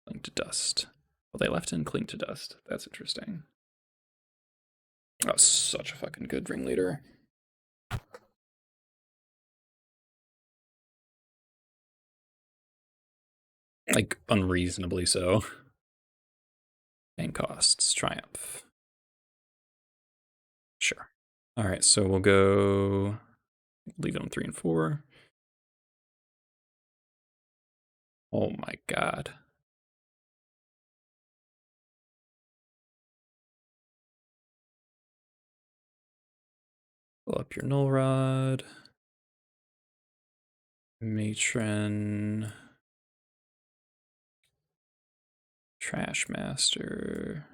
Cling to dust. Well, they left in cling to dust. That's interesting. Oh, such a fucking good Ringleader. Like, unreasonably so. Main costs, Triumph. Sure. Alright, so we'll go... Leave it on 3 and 4. Oh my god. Pull up your Null Rod. Matron. Trash Master.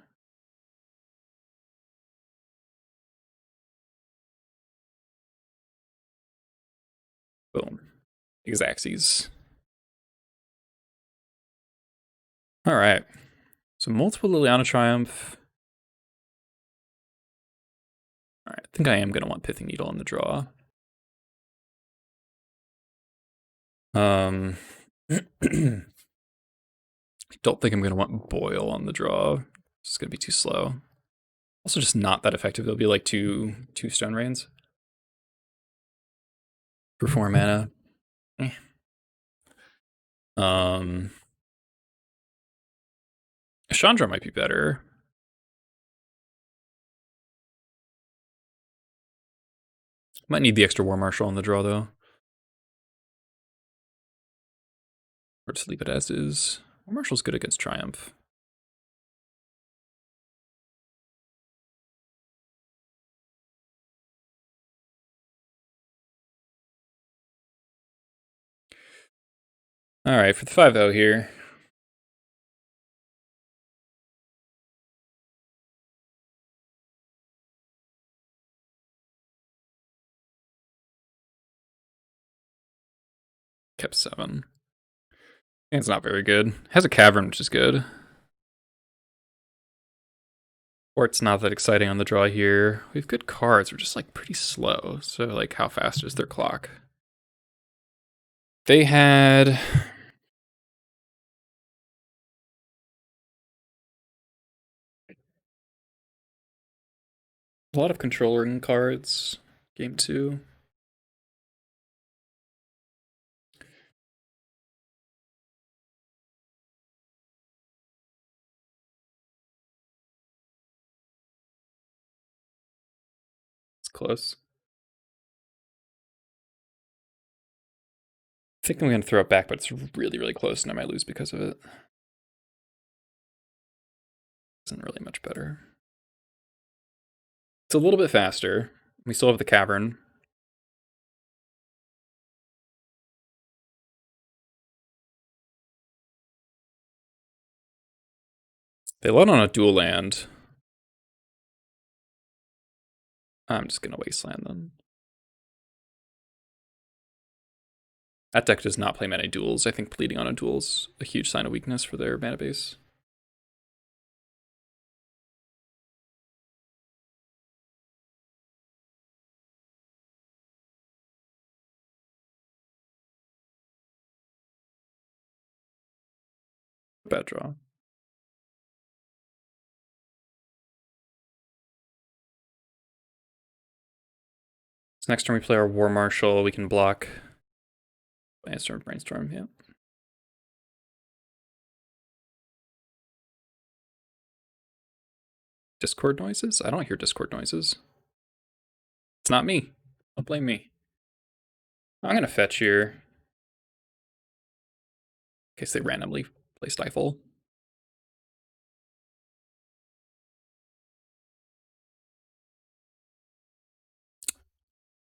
Boom. Exaxes. Alright. So multiple Liliana Triumph. Alright, I think I am going to want Pithing Needle in the draw. I don't think I'm going to want Boil on the draw. It's going to be too slow. Also just not that effective. It'll be like two Stone Rains. For 4 mana. Chandra might be better. Might need the extra War Marshal on the draw, though. Or just leave it as is. War Marshal's good against Triumph. Alright, for the 5-0 here. Kept 7. And it's not very good. Has a Cavern, which is good. Or it's not that exciting on the draw here. We have good cards. We're just like pretty slow. So like, how fast is their clock? They had a lot of controlling cards. Game 2. It's close. I think I'm going to throw it back, but it's really, really close, and I might lose because of it. Isn't really much better. It's a little bit faster. We still have the Cavern. They let on a dual land. I'm just going to wasteland them. That deck does not play many duels. I think bleeding on a duel is a huge sign of weakness for their mana base. Bad draw. So next turn we play our War Marshal. We can block Brainstorm, yeah. Discord noises? I don't hear Discord noises. It's not me. Don't blame me. I'm gonna fetch here. In case they randomly play Stifle.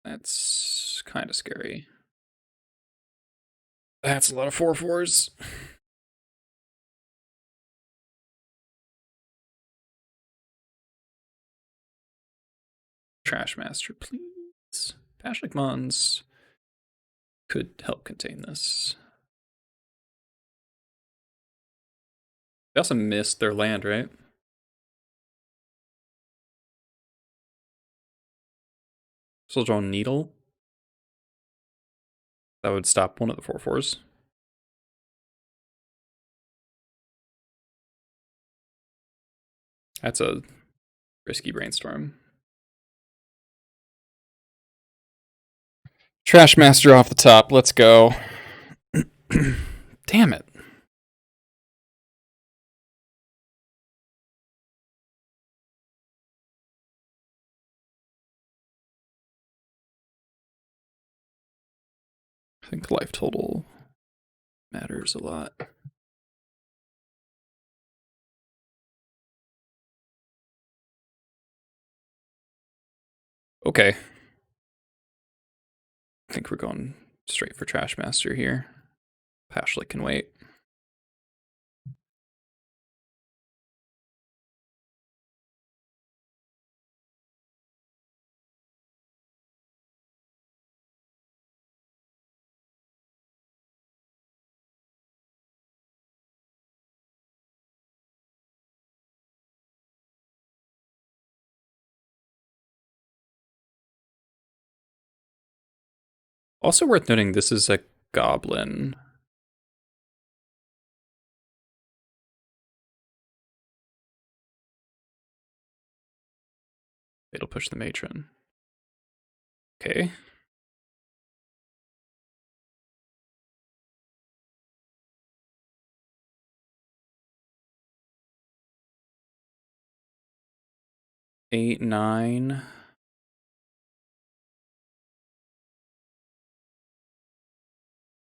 That's kind of scary. That's a lot of 4/4s. Trash Master, please. Pashlik Mons could help contain this. They also missed their land, right? So draw Needle. That would stop one of the 4/4s. That's a risky brainstorm. Trash Master off the top. Let's go. Damn it. I think life total matters a lot. Okay. I think we're going straight for Trash Master here. Pashlik can wait. Also worth noting, this is a Goblin. It'll push the Matron. Okay. Eight, 9.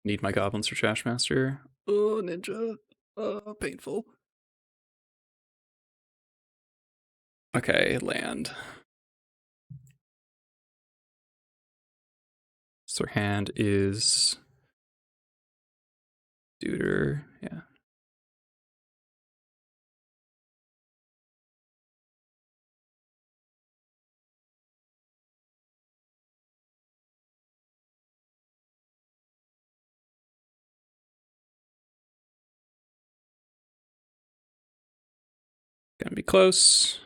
Need my Goblins for Trash Master. Oh, Ninja. Oh, painful. Okay, land. So their hand is Duder. Yeah. Gonna be close.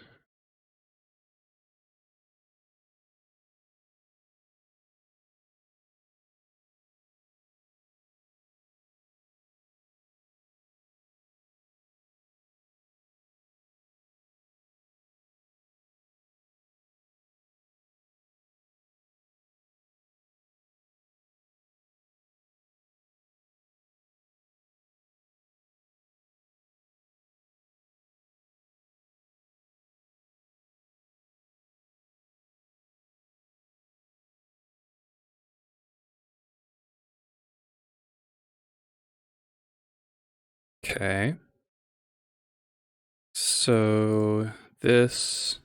Okay. So this,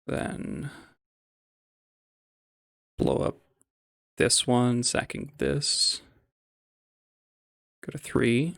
then blow up this one, sacking this. Go to 3.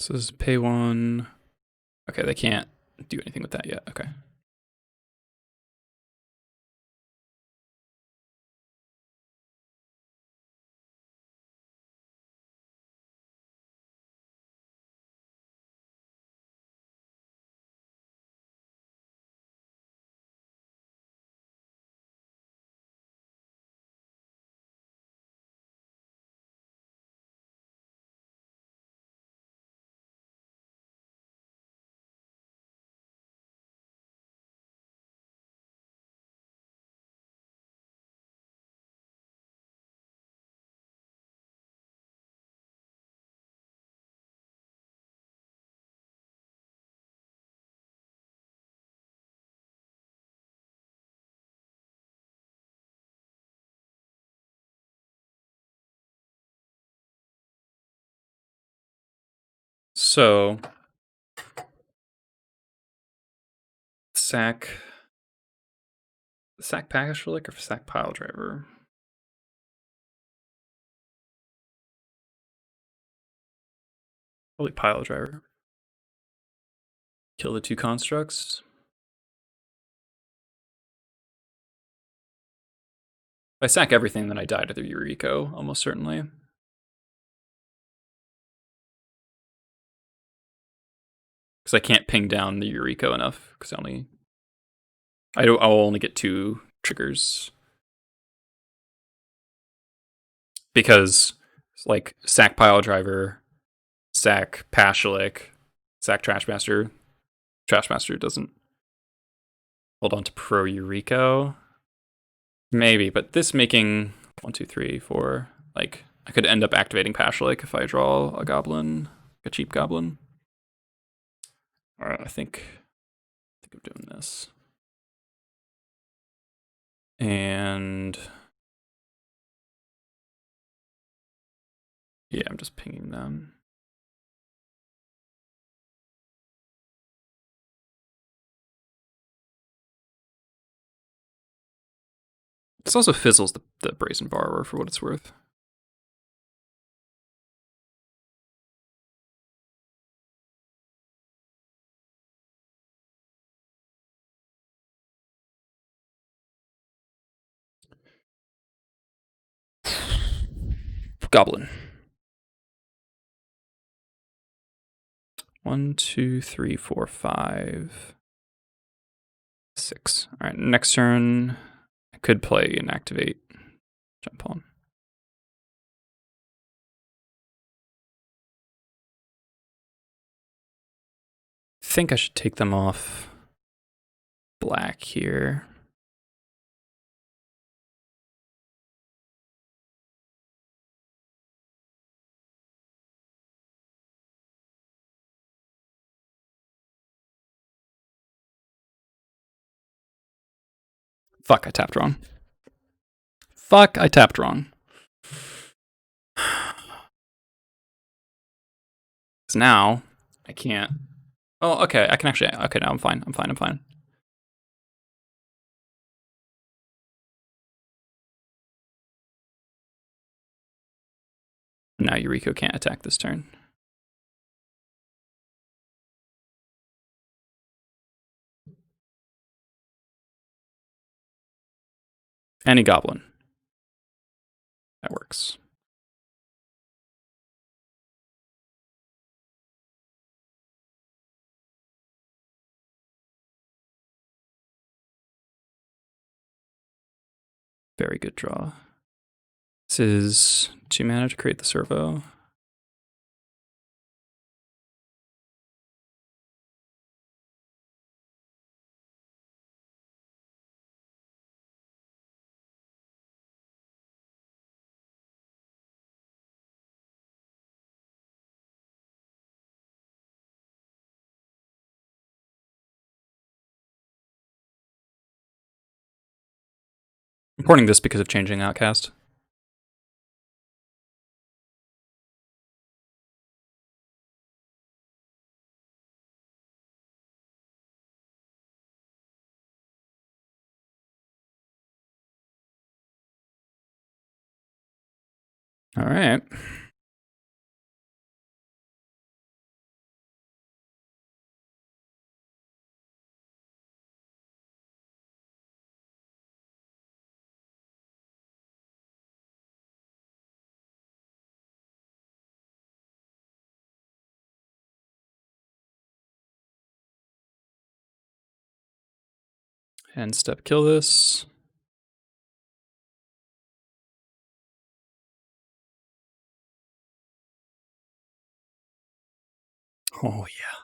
This is pay 1. Okay, they can't do anything with that yet. Okay. So sack package relic or sack pile driver? Probably pile driver. Kill the 2 constructs. If I sack everything, then I die to the Eureka, almost certainly. Because I can't ping down the Eureka enough. Because I'll only get 2 triggers. Because like sack pile driver, sack Pashalik, sack Trashmaster. Trashmaster doesn't hold on to pro Eureka. Maybe, but this making 1, 2, 3, 4. Like I could end up activating Pashalik if I draw a goblin, a cheap goblin. Alright, I think I'm doing this. And yeah, I'm just pinging them. This also fizzles the Brazen Borrower for what it's worth. Goblin. 1, 2, 3, 4, 5, 6. All right, next turn, I could play and activate jump on. I think I should take them off black here. Fuck, I tapped wrong. Fuck, I tapped wrong. So now I can't. Oh, okay. I can actually. Okay, now I'm fine. I'm fine. Now Eureka can't attack this turn. Any goblin. That works. Very good draw. This is 2 mana to create the servo. I'm porting this because of changing outcast. All right. End step, kill this. Oh yeah.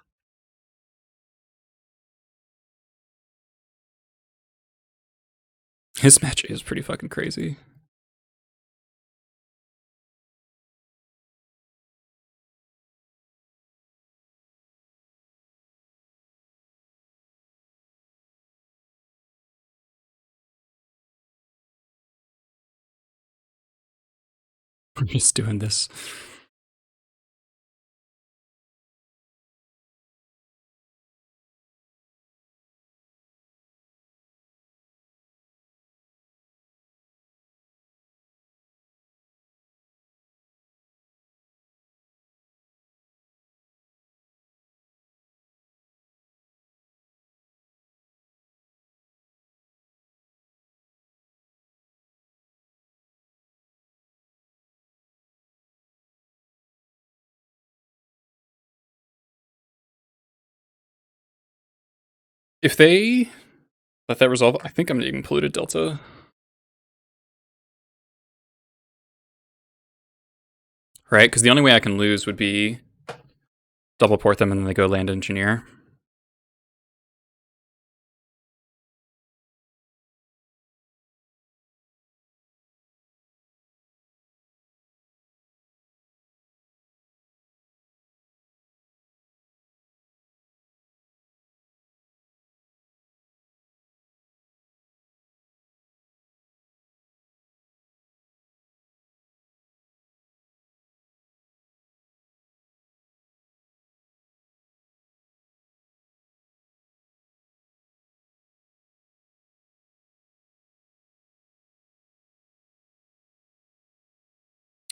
His match is pretty fucking crazy. I'm just doing this. If they let that resolve, I think I'm gonna include a Delta. Right? Because the only way I can lose would be double port them and then they go land engineer.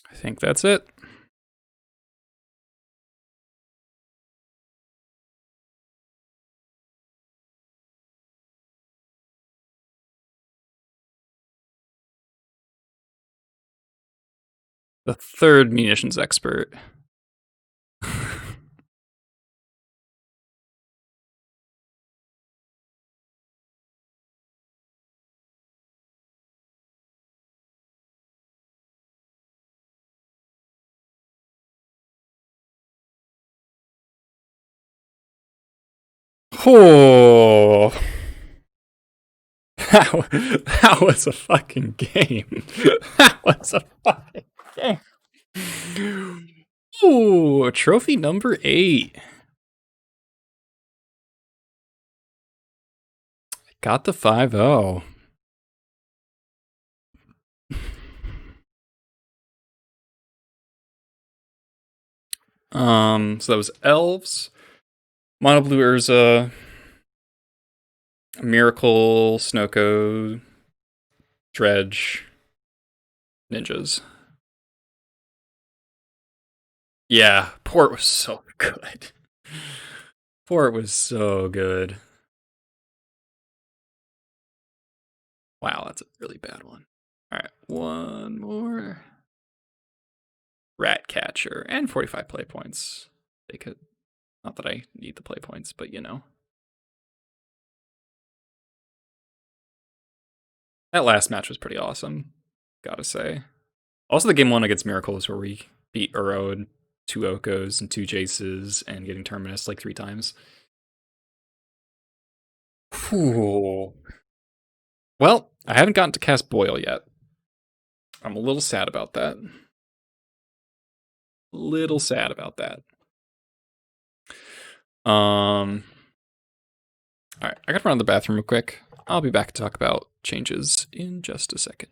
I think that's it. The third munitions expert. Oh, that was a fucking game. That was a fucking game. Ooh, trophy number 8. Got the 5-0. So that was Elves, Mono Blue Urza, Miracle, Snowco, Dredge, Ninjas. Yeah, Port was so good. Port was so good. Wow, that's a really bad one. All right, one more. Rat Catcher and 45 play points. They could, not that I need the play points, but you know. That last match was pretty awesome, gotta say. Also, the game 1 against Miracle is where we beat Uro and 2 Okos and 2 Jaces and getting Terminus like 3 times. Whew. Well, I haven't gotten to cast Boil yet. I'm a little sad about that. Little sad about that. Alright, I gotta run to the bathroom real quick. I'll be back to talk about changes in just a second.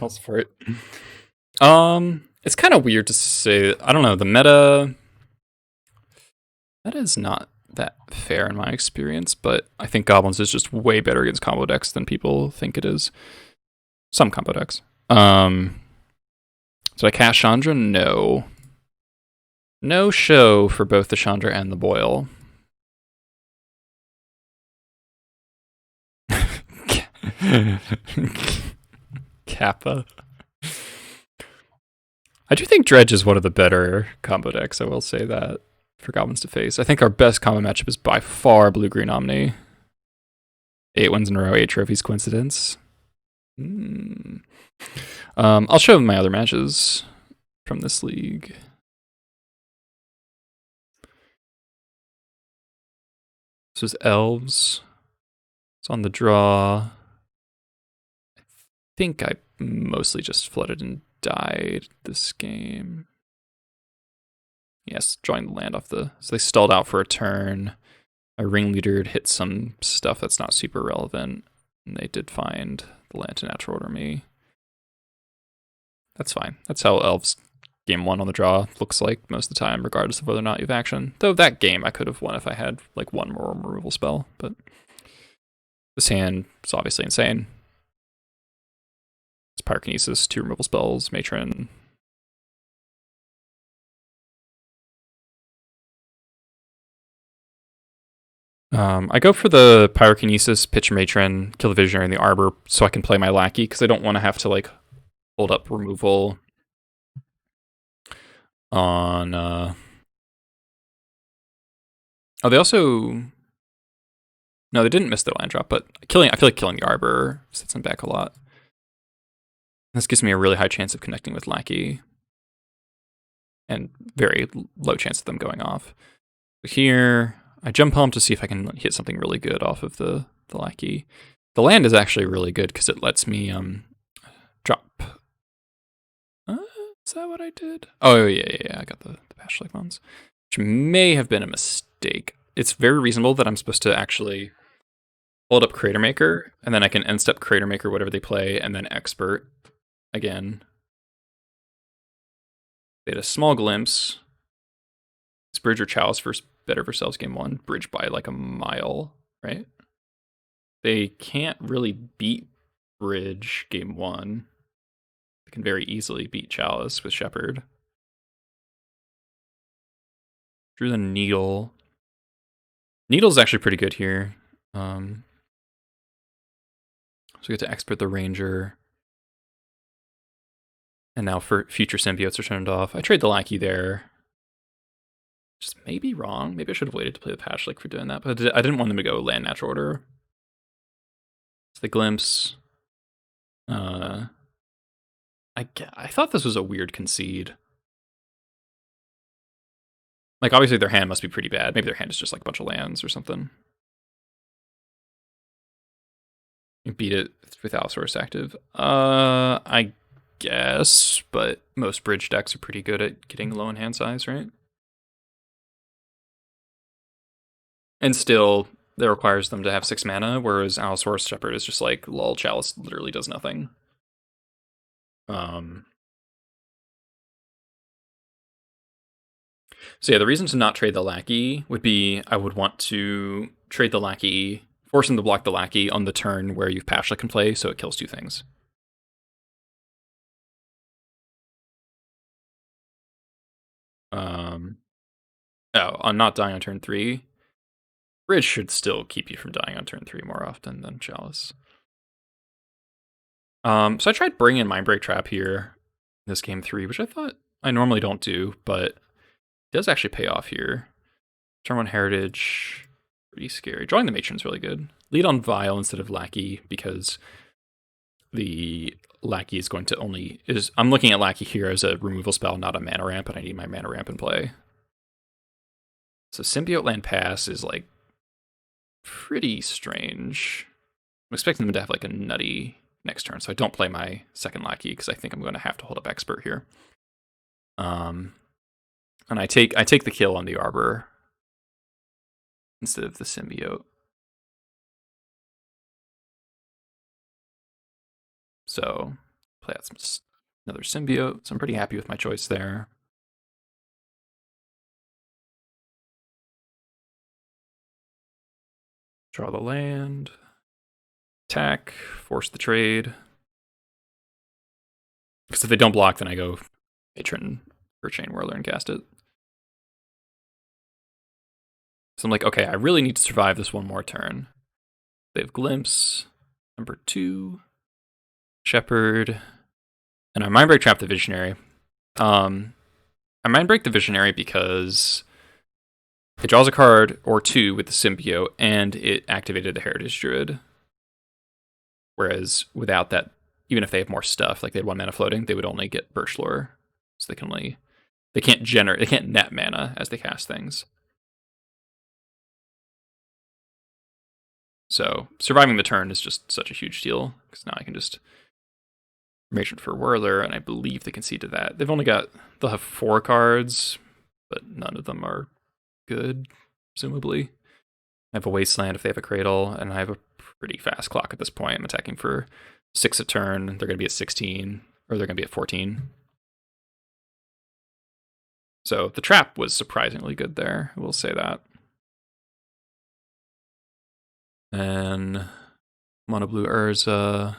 falls for it. It's kind of weird to say. I don't know. The meta is not that fair in my experience, but I think Goblins is just way better against combo decks than people think it is. Some combo decks. So I cast Chandra? No. No show for both the Chandra and the Boil. Kappa. I do think Dredge is one of the better combo decks, I will say that, for Goblins to face. I think our best combo matchup is by far Blue-Green Omni. 8 wins in a row, 8 trophies, coincidence? I'll show my other matches from this league. This is Elves. It's on the draw. I think I mostly just flooded and died this game. Yes, drawing the land off the... So they stalled out for a turn. My ringleader hit some stuff that's not super relevant. And they did find the land to natural order me. That's fine. That's how Elves game 1 on the draw looks like most of the time, regardless of whether or not you have action. Though that game I could have won if I had like one more removal spell, but this hand is obviously insane. It's Pyrokinesis, 2 removal spells, Matron. I go for the Pyrokinesis, pitch Matron, kill the Visionary and the Arbor so I can play my Lackey, because I don't want to have to like hold up removal on... Oh, they also... No, they didn't miss their land drop, but I feel like killing the Arbor sets them back a lot. This gives me a really high chance of connecting with Lackey. And very low chance of them going off. So here, I jump home to see if I can hit something really good off of the Lackey. The land is actually really good because it lets me drop... is that what I did? Oh, yeah, I got the Pashlike ones. Which may have been a mistake. It's very reasonable that I'm supposed to actually hold up Crater Maker, and then I can end step Crater Maker, whatever they play, and then Expert again. They had a small glimpse. Is Bridge or Chalice first better for Selves game 1? Bridge by like a mile, right? They can't really beat Bridge game 1. They can very easily beat Chalice with Shepherd. Drew the Needle. Needle's actually pretty good here. So we get to Expert the Ranger. And now for future symbiotes are turned off. I trade the Lackey there. Just maybe wrong. Maybe I should have waited to play the Pashlake for doing that, but I didn't want them to go land natural order. So the Glimpse. I thought this was a weird concede. Like, obviously their hand must be pretty bad. Maybe their hand is just like a bunch of lands or something. You beat it with Allosaurus active. I guess, but most bridge decks are pretty good at getting low in hand size, right? And still, that requires them to have 6 mana, whereas Allosaurus Shepherd is just like, lol, Chalice literally does nothing. So yeah, the reason to not trade the Lackey would be I would want to trade the Lackey, force him to block the Lackey on the turn where you've Pashlake can play, so it kills 2 things. On not dying on turn 3. Bridge should still keep you from dying on turn 3 more often than Chalice. So I tried bringing Mindbreak Trap here, this game 3, which I thought I normally don't do, but it does actually pay off here. Turn 1 Heritage, pretty scary. Drawing the Matron's really good. Lead on Vile instead of Lackey, because the Lackey is going to only... I'm looking at Lackey here as a removal spell, not a mana ramp, and I need my mana ramp in play. So Symbiote Land Pass is like pretty strange. I'm expecting them to have like a nutty next turn, so I don't play my second Lackey because I think I'm going to have to hold up Expert here. And I take the kill on the Arbor instead of the Symbiote. So Play out another symbiote, so I'm pretty happy with my choice there. Draw the land. Attack, force the trade. Because if they don't block, then I go Patron or Chain Whirler and cast it. So I'm like, okay, I really need to survive this one more turn. They have Glimpse, number 2, Shepherd, and I Mindbreak Trap the Visionary. I Mindbreak the Visionary because it draws a card or 2 with the symbiote, and it activated the Heritage Druid. Whereas without that, even if they have more stuff, like they had 1 mana floating, they would only get Birch Lore. So they can't net mana as they cast things. So surviving the turn is just such a huge deal, because now I can just Matron for Whirler, and I believe they concede to that. They'll have 4 cards, but none of them are good, presumably. I have a Wasteland if they have a Cradle, and I have a pretty fast clock at this point. I'm attacking for 6 a turn. They're going to be at 16, or they're going to be at 14. So the trap was surprisingly good there, I will say that. And Mono Blue Urza.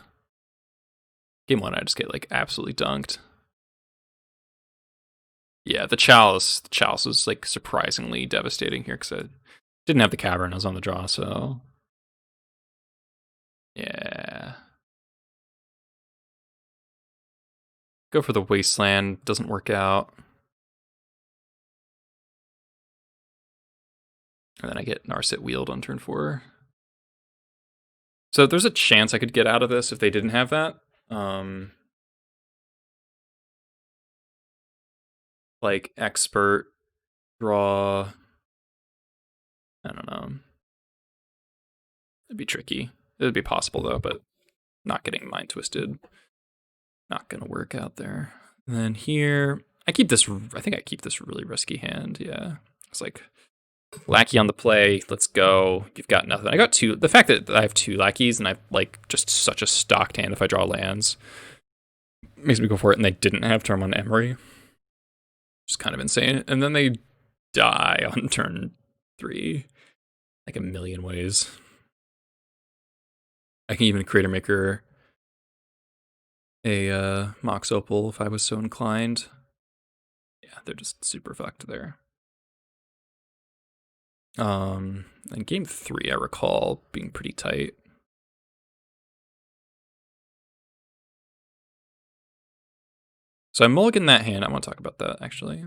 Game 1, I just get like absolutely dunked. Yeah, the Chalice was like surprisingly devastating here because I didn't have the Cavern. I was on the draw, so yeah. Go for the Wasteland, doesn't work out. And then I get Narset Wield on turn 4. So there's a chance I could get out of this if they didn't have that. Like Expert, draw. I don't know. It'd be tricky. It'd be possible though, but not getting Mind Twisted. Not gonna work out there. And then here, I think I keep this really risky hand, yeah. It's like, Lackey on the play, let's go. You've got nothing. I got 2. The fact that I have 2 lackeys and I've like just such a stocked hand if I draw lands makes me go for it, and they didn't have turn 1 Emery. Just kind of insane. And then they die on turn 3. Like a million ways. I can even Creator Maker a Mox Opal if I was so inclined. Yeah, they're just super fucked there. In game 3, I recall being pretty tight. So I mulligan that hand. I want to talk about that, actually.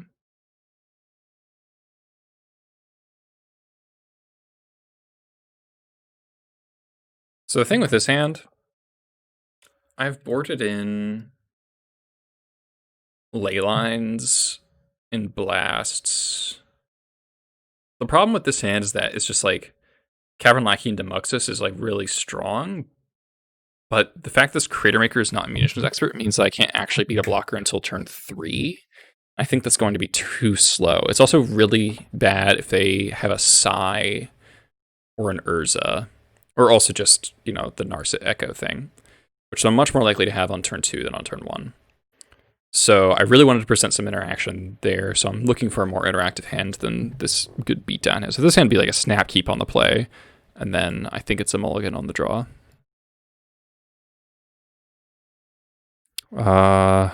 So the thing with this hand, I've boarded in Leylines and Blasts. The problem with this hand is that it's just like Cavern Lackey and Demuxus is like really strong, but the fact this Creator Maker is not a Munitions Expert means that I can't actually beat a blocker until turn 3. I think that's going to be too slow. It's also really bad if they have a Sai or an Urza, or also just, the Narset Echo thing, which I'm much more likely to have on turn 2 than on turn 1. So I really wanted to present some interaction there, so I'm looking for a more interactive hand than this good beatdown hand. So this hand would be like a Snap Keep on the play, and then I think it's a mulligan on the draw. I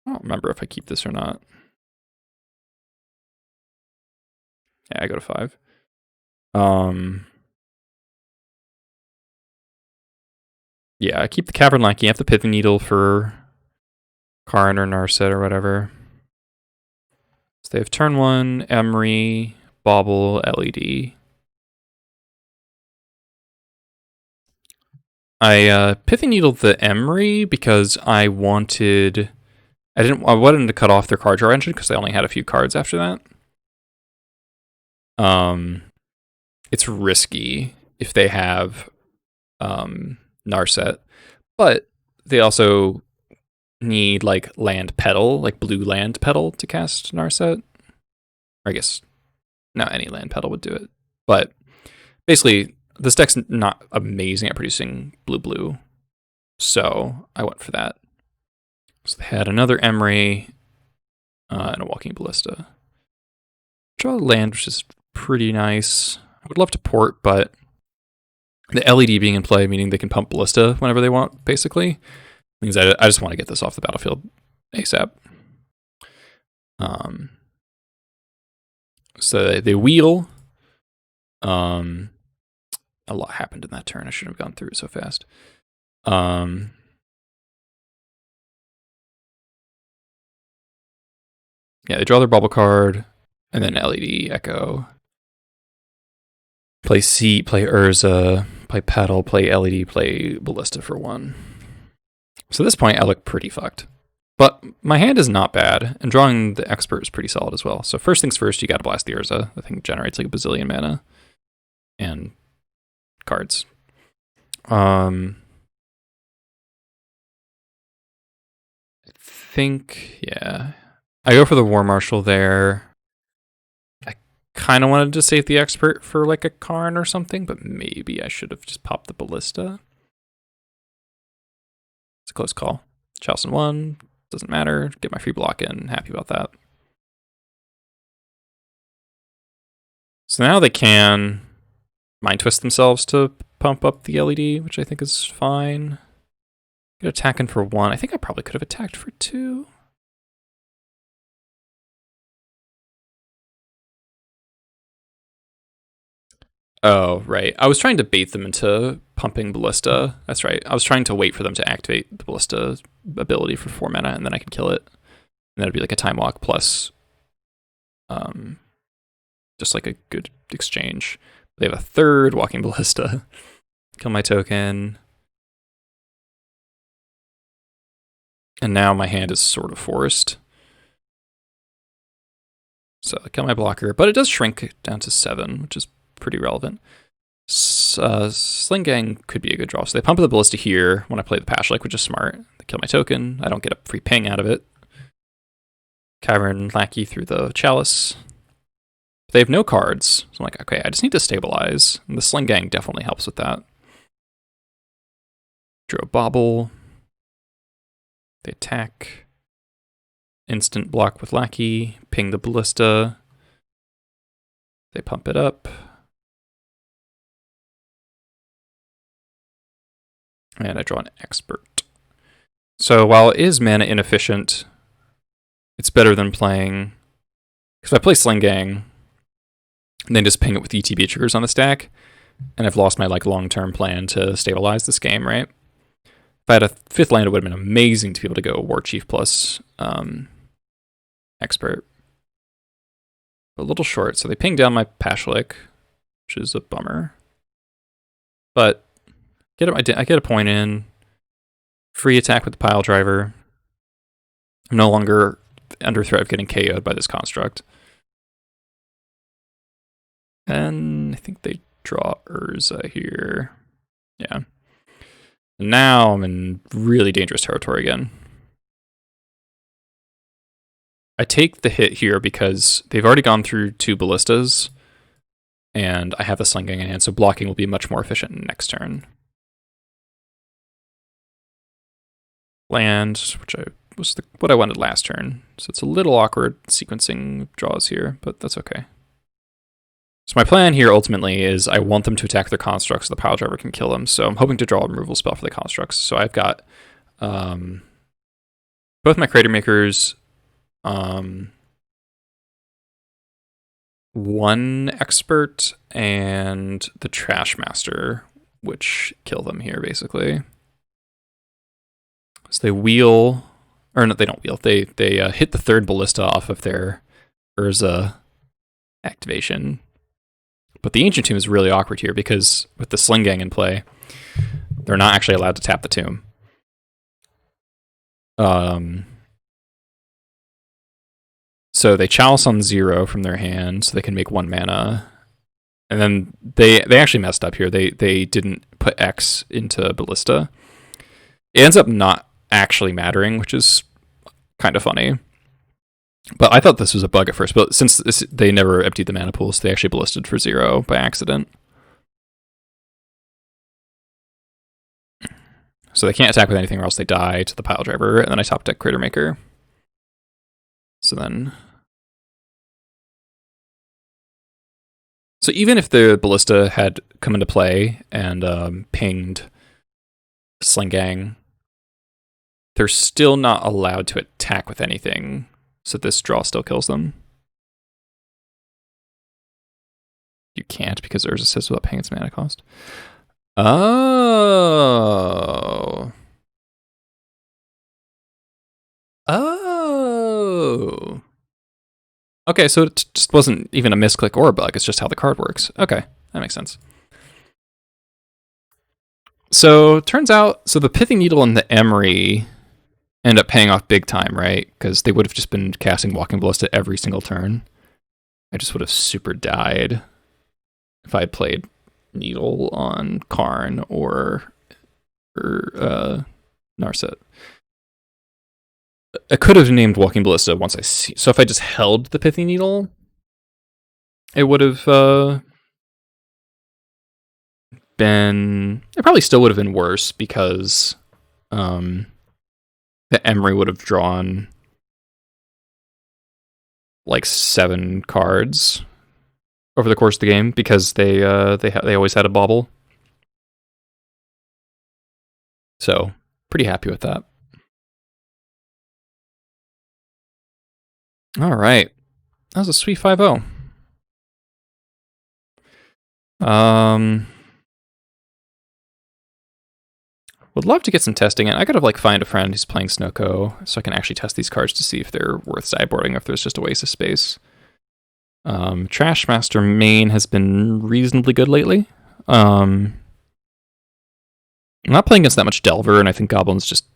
don't remember if I keep this or not. Yeah, I go to 5. Yeah, I keep the Cavern Lackey. I have the Pithing Needle for Karn or Narset or whatever. So they have turn 1, Emery, Bauble, LED. I Pithing Needled the Emery because I wanted to cut off their card draw engine because they only had a few cards after that. It's risky if they have Narset, but they also need like land petal, like blue land petal to cast Narset. Or I guess not any land petal would do it, but basically this deck's not amazing at producing blue, so I went for that. So they had another Emery and a Walking Ballista. Draw land, which is pretty nice. I would love to port, but the LED being in play, meaning they can pump Ballista whenever they want, basically, means I just want to get this off the battlefield ASAP. So they wheel. A lot happened in that turn. I shouldn't have gone through it so fast. Yeah, they draw their bubble card, and then LED, Echo. Play Seat, play Urza, play Pedal, play LED, play Ballista for 1. So at this point, I look pretty fucked. But my hand is not bad, and drawing the Expert is pretty solid as well. So first things first, you gotta blast the Urza. The thing generates like a bazillion mana. And cards. I think, yeah. I go for the War Marshal there. I kind of wanted to save the Expert for like a Karn or something, but maybe I should have just popped the Ballista. It's a close call. Chalcen 1, doesn't matter. Get my free block in, happy about that. So now they can Mind Twist themselves to pump up the LED, which I think is fine. Get attacking for 1. I think I probably could have attacked for 2. Oh, right. I was trying to bait them into pumping Ballista. That's right. I was trying to wait for them to activate the Ballista ability for 4 mana, and then I could kill it. And that'd be like a Time Walk plus just like a good exchange. They have a 3rd Walking Ballista. Kill my token. And now my hand is sort of forced. So I kill my blocker, but it does shrink down to 7, which is pretty relevant. Sling Gang could be a good draw. So they pump the Ballista here when I play the Pashlik, which is smart. They kill my token. I don't get a free ping out of it. Cavern Lackey through the Chalice. They have no cards. So I'm like, okay, I just need to stabilize. And the Sling Gang definitely helps with that. Drew a Bobble. They attack. Instant block with Lackey. Ping the Ballista. They pump it up. And I draw an Expert. So while it is mana inefficient, it's better than playing... Because if I play Sling Gang, and then just ping it with ETB triggers on the stack, and I've lost my like long-term plan to stabilize this game, right? If I had a 5th land, it would have been amazing to be able to go War Chief plus Expert. A little short, so they ping down my Pashlik, which is a bummer. But I get a point in. Free attack with the Pile Driver. I'm no longer under threat of getting KO'd by this construct. And I think they draw Urza here. Yeah. Now I'm in really dangerous territory again. I take the hit here because they've already gone through 2 Ballistas, and I have the Sling Gang in hand, so blocking will be much more efficient next turn. Land, which was what I wanted last turn, so it's a little awkward sequencing draws here, but that's okay. So my plan here ultimately is I want them to attack their constructs so the Pile Driver can kill them, so I'm hoping to draw a removal spell for the constructs. So I've got both my Crater Makers, 1 Expert, and the Trash Master, which kill them here basically. So they wheel, or no, they don't wheel. They hit the 3rd Ballista off of their Urza activation. But the Ancient Tomb is really awkward here because with the Sling Gang in play, they're not actually allowed to tap the tomb. So they Chalice on 0 from their hand, so they can make 1 mana. And then they actually messed up here. They didn't put X into Ballista. It ends up not actually mattering, which is kind of funny. But I thought this was a bug at first, but since they never emptied the mana pools, they actually ballisted for 0 by accident. So they can't attack with anything or else they die to the pile driver, and then I top deck Critter Maker. So even if the Ballista had come into play and pinged Sling Gang, they're still not allowed to attack with anything, so this draw still kills them. You can't because there's assist without paying its mana cost. Oh. Oh. Okay, so it just wasn't even a misclick or a bug. It's just how the card works. Okay, that makes sense. So turns out, so the Pithing Needle and the Emery end up paying off big time, right? Because they would have just been casting Walking Ballista every single turn. I just would have super died if I had played Needle on Karn or Narset. I could have named Walking Ballista once I see. So if I just held the Pithing Needle, it would have been. It probably still would have been worse because the Emery would have drawn like 7 cards over the course of the game because they always had a bauble. So pretty happy with that. All right, that was a sweet 5-0. Would love to get some testing in. I gotta like find a friend who's playing Snowco so I can actually test these cards to see if they're worth sideboarding or if there's just a waste of space. Trashmaster main has been reasonably good lately. I'm not playing against that much Delver, and I think Goblins just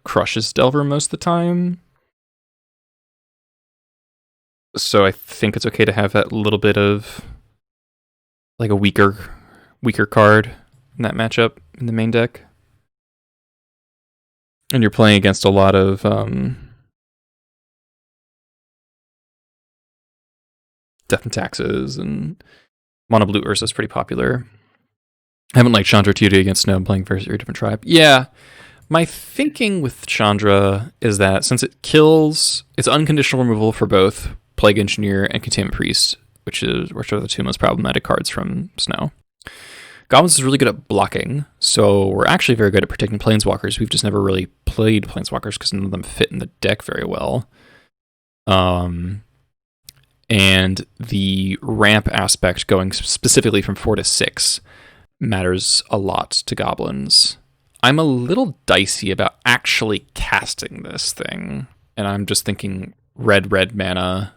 crushes Delver most of the time. So I think it's okay to have that little bit of like a weaker card in that matchup in the main deck. And you're playing against a lot of Death and Taxes, and Mono Blue Ursa is pretty popular. I haven't liked Chandra TOD against Snow. I'm playing very different tribe. Yeah, my thinking with Chandra is that since it kills, it's unconditional removal for both Plague Engineer and Containment Priest, which are the 2 most problematic cards from Snow. Goblins is really good at blocking, so we're actually very good at protecting Planeswalkers. We've just never really played Planeswalkers because none of them fit in the deck very well. And the ramp aspect going specifically from 4 to 6 matters a lot to Goblins. I'm a little dicey about actually casting this thing, and I'm just thinking red mana.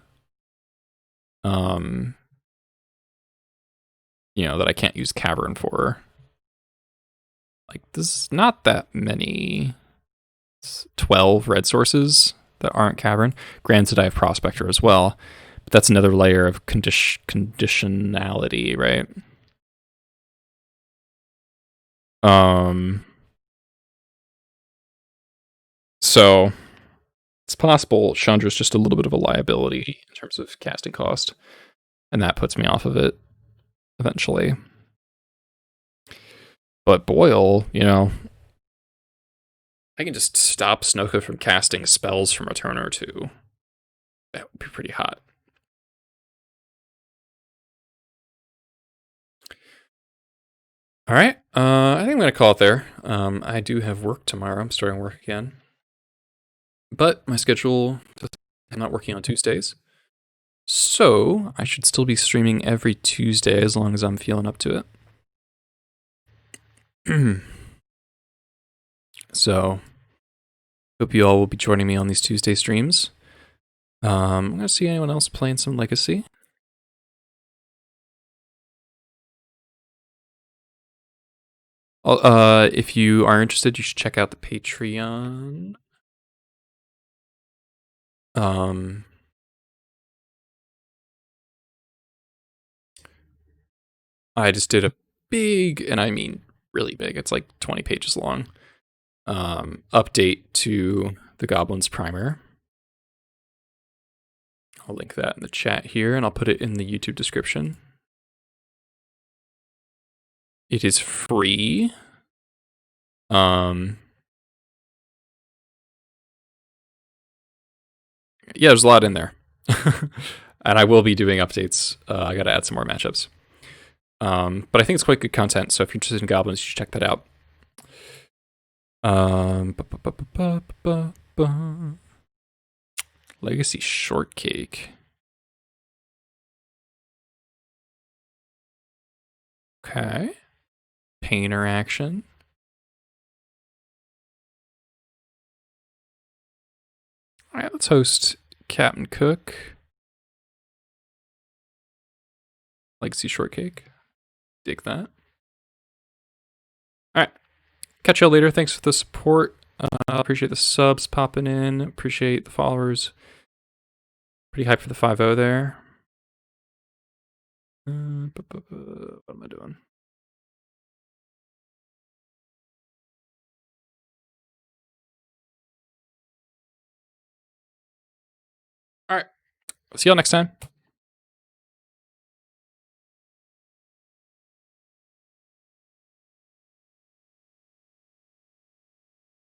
That I can't use Cavern for. Like, there's not that many. It's 12 red sources that aren't Cavern. Granted, I have Prospector as well, but that's another layer of conditionality, right? So it's possible Chandra's just a little bit of a liability in terms of casting cost, and that puts me off of it eventually. But Boyle, I can just stop Snowco from casting spells from a turn or 2. That would be pretty hot. All right, I think I'm going to call it there. I do have work tomorrow. I'm starting work again. But my schedule, I'm not working on Tuesdays. So I should still be streaming every Tuesday as long as I'm feeling up to it. So hope you all will be joining me on these Tuesday streams. I'm going to see anyone else playing some Legacy. If you are interested, you should check out the Patreon. I just did a big, and I mean really big, it's like 20 pages long, update to the Goblins primer. I'll link that in the chat here, and I'll put it in the YouTube description. It is free. Yeah, there's a lot in there. And I will be doing updates. I got to add some more matchups. But I think it's quite good content. So if you're interested in Goblins, you should check that out. Legacy Shortcake. Okay. Painter action. All right, let's host Captain Cook. Legacy Shortcake. Dig that. All right. Catch y'all later. Thanks for the support. I appreciate the subs popping in. Appreciate the followers. Pretty hyped for the 5-0 there. What am I doing? All right. See y'all next time.